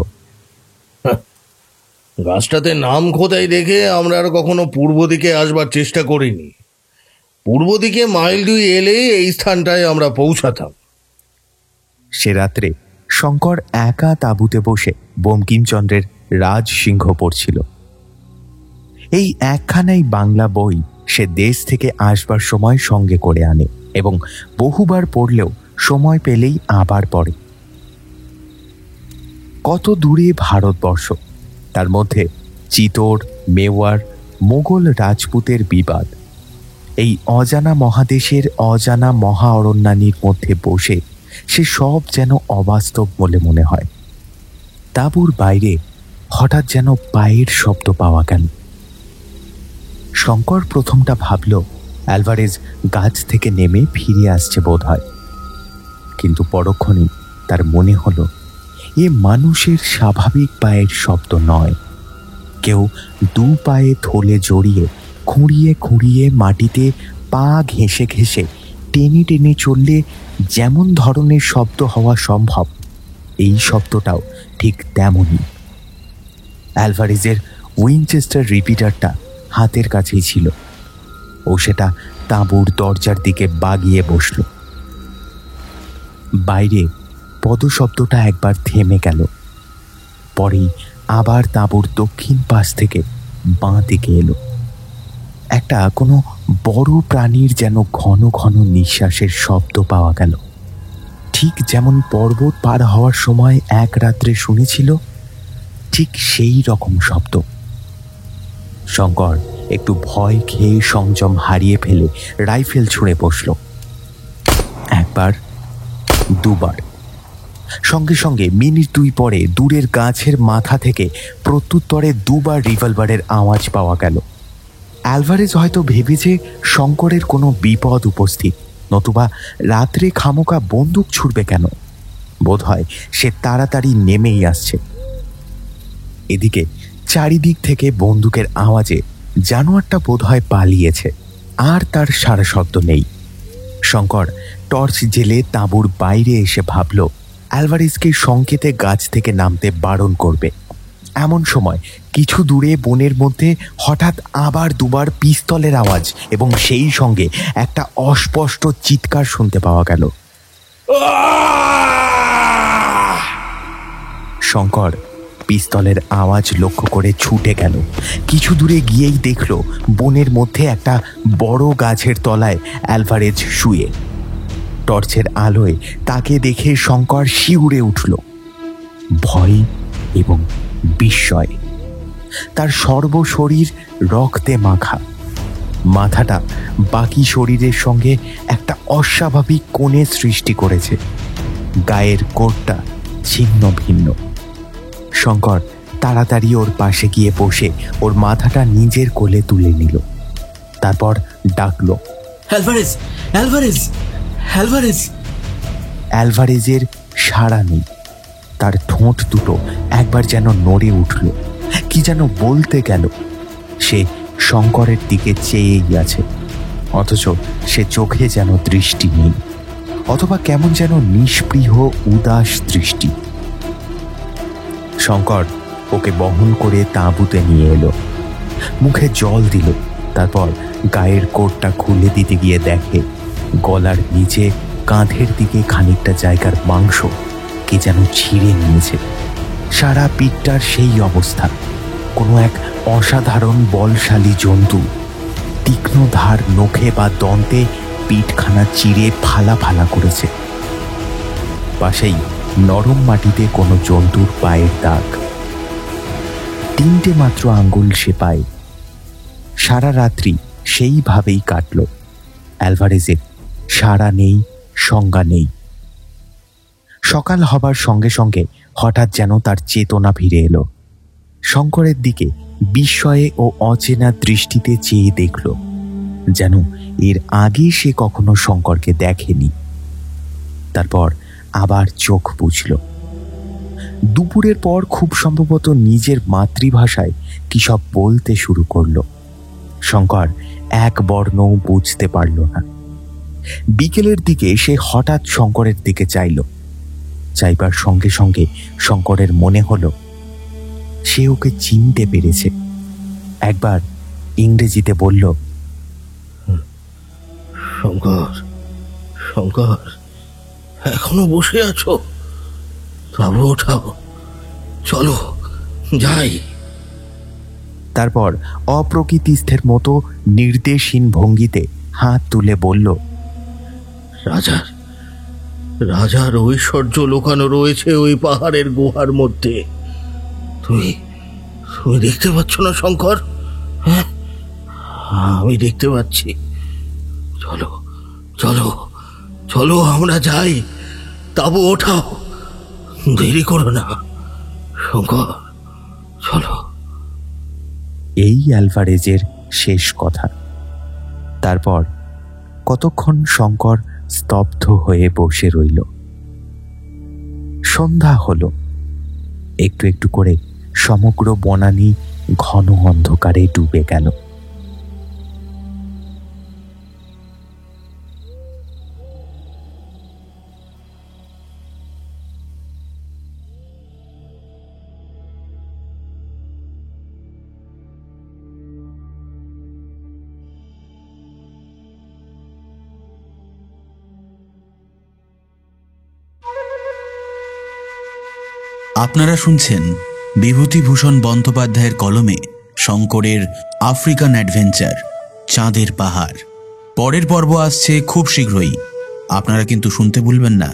গাছটাতে নাম খোদাই দেখে আমরা আর কখনো পূর্ব দিকে আসবার চেষ্টা করিনি। পূর্ব দিকে মাইল 2 এলে এই স্থানটায় আমরা পৌঁছাতাম। সে রাত্রে শঙ্কর একা তাঁবুতে বসে বঙ্কিমচন্দ্রের রাজসিংহ পড়ছিল। এই একখানাই বাংলা বই সে দেশ থেকে আসবার সময় সঙ্গে করে আনে এবং বহুবার পড়লেও সময় পেলেই আবার পড়ে। কত দূরে ভারতবর্ষ, তার মধ্যে চিতোর, মেওয়ার, মোগল রাজপুতের বিবাদ। এই অজানা মহাদেশের অজানা মহা অরণ্যানীর মধ্যে বসে সে সব যেন অবাস্তব বলে মনে হয়। তাঁবুর বাইরে হঠাৎ যেন পায়ের শব্দ পাওয়া গেল। শঙ্কর প্রথমটা ভাবল অ্যালভারেজ গাছ থেকে নেমে ফিরে আসছে বোধ হয়, কিন্তু পরক্ষণেই তার মনে হলো এ মানুষের স্বাভাবিক পায়ের শব্দ নয়। কেউ 2 পায়ে থলে জড়িয়ে খুঁড়িয়ে খুঁড়িয়ে মাটিতে পা ঘেঁষে ঘেঁষে টেনে টেনে চললে যেমন ধরনের শব্দ হওয়া সম্ভব, এই শব্দটাও ঠিক তেমনই। অ্যালভারেজের উইনচেস্টার রিপিটারটা হাতের কাছেই ছিল। ও সেটা তাঁবুর দরজার দিকে বাগিয়ে বসল। বাইরে পদশব্দটা একবার থেমে গেল, পরেই আবার তাঁবুর দক্ষিণ পাশ থেকে বাঁ দিকে এলো। একটা কোনো বড় প্রাণীর যেন ঘন ঘন নিঃশ্বাসের শব্দ পাওয়া গেল, ঠিক যেমন পর্বত পার হওয়ার সময় এক রাত্রে শুনেছিল, ঠিক সেই রকম শব্দ। শঙ্কর একটু ভয় খেয়ে সংযম হারিয়ে ফেলে রাইফেল ছুঁড়ে বসল। একবার, দুবার। সঙ্গে সঙ্গে মিনিট 2 পরে দূরের গাছের মাথা থেকে প্রত্যুত্তরে 2 বার রিভলভারের আওয়াজ পাওয়া গেল। অ্যালভারেজ হয়তো ভেবেছে শঙ্করের কোনো বিপদ উপস্থিত, নতুবা রাত্রে খামোকা বন্দুক ছুড়বে কেন। বোধহয় সে তাড়াতাড়ি নেমেই আসছে। এদিকে চারিদিক থেকে বন্দুকের আওয়াজে জানোয়ারটা বোধহয় পালিয়েছে, আর তার সারা শব্দ নেই। শঙ্কর টর্চ জেলে তাঁবুর বাইরে এসে ভাবল অ্যালভারেজকে সংকেতে গাছ থেকে নামতে বারণ করবে। এমন সময় কিছু দূরে বনের মধ্যে হঠাৎ আবার 2 বার পিস্তলের আওয়াজ এবং সেই সঙ্গে একটা অস্পষ্ট চিৎকার শুনতে পাওয়া গেল। শঙ্কর পিস্তলের আওয়াজ লক্ষ্য করে ছুটে গেল। কিছু দূরে গিয়েই দেখল বনের মধ্যে একটা বড় গাছের তলায় অ্যালভারেজ শুয়ে। টর্চের আলোয় তাকে দেখে শঙ্কর শিউরে উঠল। ভয় এবং বিস্ময়। তার সর্বশরীর রক্তে মাখা, মাথাটা বাকি শরীরের সঙ্গে একটা অস্বাভাবিক কোণে সৃষ্টি করেছে। গায়ের কোটটা ছিন্ন ভিন্ন। শঙ্কর তাড়াতাড়ি ওর পাশে গিয়ে বসে ওর মাথাটা নিজের কোলে তুলে নিল। তারপর ডাকল, অ্যালভারেজ, অ্যালভারেজ, অ্যালভারেজ। অ্যালভারেজের সাড়া নেই। তার ঠোঁট দুটো একবার যেন নড়ে উঠল, কি যেন বলতে গেল। সে শঙ্করের দিকে চেয়েই আছে, অথচ সে চোখে যেন দৃষ্টি নেই, অথবা কেমন যেন নিষ্পৃহ উদাস দৃষ্টি। শঙ্কর ওকে বহন করে তাঁবুতে নিয়ে এলো, মুখে জল দিল। তারপর গায়ের কোটটা খুলে দিতে গিয়ে দেখে গলার নিচে কাঁধের দিকে খানিকটা জায়গার মাংস কে যেন ছিঁড়ে নিয়েছে। সারা পিঠটার সেই অবস্থা। কোনো এক অসাধারণ বলশালী জন্তু তীক্ষ্ণ ধার নখে বা দন্তে পিঠখানা চিড়ে ফালা ফালা করেছে। পাশেই নরম মাটিতে কোনো জন্তুর পায়ের দাগ। 3টে মাত্র আঙ্গুল সে পায়। সারা রাত্রি সেইভাবেই কাটল। অ্যালভারেজের সাড়া নেই, সংজ্ঞা নেই। সকাল হবার সঙ্গে সঙ্গে হঠাৎ যেন তার চেতনা ফিরে এলো। শঙ্করের দিকে বিস্ময়ে ও অচেনা দৃষ্টিতে চেয়ে দেখল, যেন এর আগে সে কখনো শঙ্করকে দেখেনি। তারপর আবার চোখ বুঝল। দুপুরের পর খুব সম্ভবত নিজের মাতৃভাষায় কি সব বলতে শুরু করল। শঙ্কর এক বর্ণও বুঝতে পারল না। বিকেলের দিকে সে হঠাৎ শঙ্করের দিকে চাইল। চাইবার সঙ্গে সঙ্গে শঙ্করের মনে হলো সে ওকে চিনতে পেরেছে। একবার ইংরেজিতে বলল, শঙ্কর, শঙ্কর, এখনো বসে আছো? তবে ওঠাও, চলো যাই। তারপর অপ্রকৃতিস্থের মতো নির্দেশহীন ভঙ্গিতে হাত তুলে বলল, রাজার রাজার ঐশ্বর্য লুকানো রয়েছে ওই পাহাড়ের গুহার মধ্যে। তুমি তুমি দেখতে পাচ্ছ না শঙ্কর? হ্যাঁ, আমি দেখতে পাচ্ছি। চলো চলো চলো, আমরা যাই। তাবু ওঠাও, দেরি করো না শঙ্কর, চলো। এই অ্যালভারেজের শেষ কথা। তারপর কতক্ষণ শঙ্কর স্তব্ধ হয়ে বসে রইল। সন্ধ্যা হলো। একটু একটু করে সমগ্র বনানী ঘন অন্ধকারে ডুবে গেল। আপনারা শুনছেন বিভূতিভূষণ বন্দ্যোপাধ্যায়ের কলমে শঙ্করের আফ্রিকান অ্যাডভেঞ্চার চাঁদের পাহাড়। পরের পর্ব আসছে খুব শীঘ্রই। আপনারা কিন্তু শুনতে ভুলবেন না।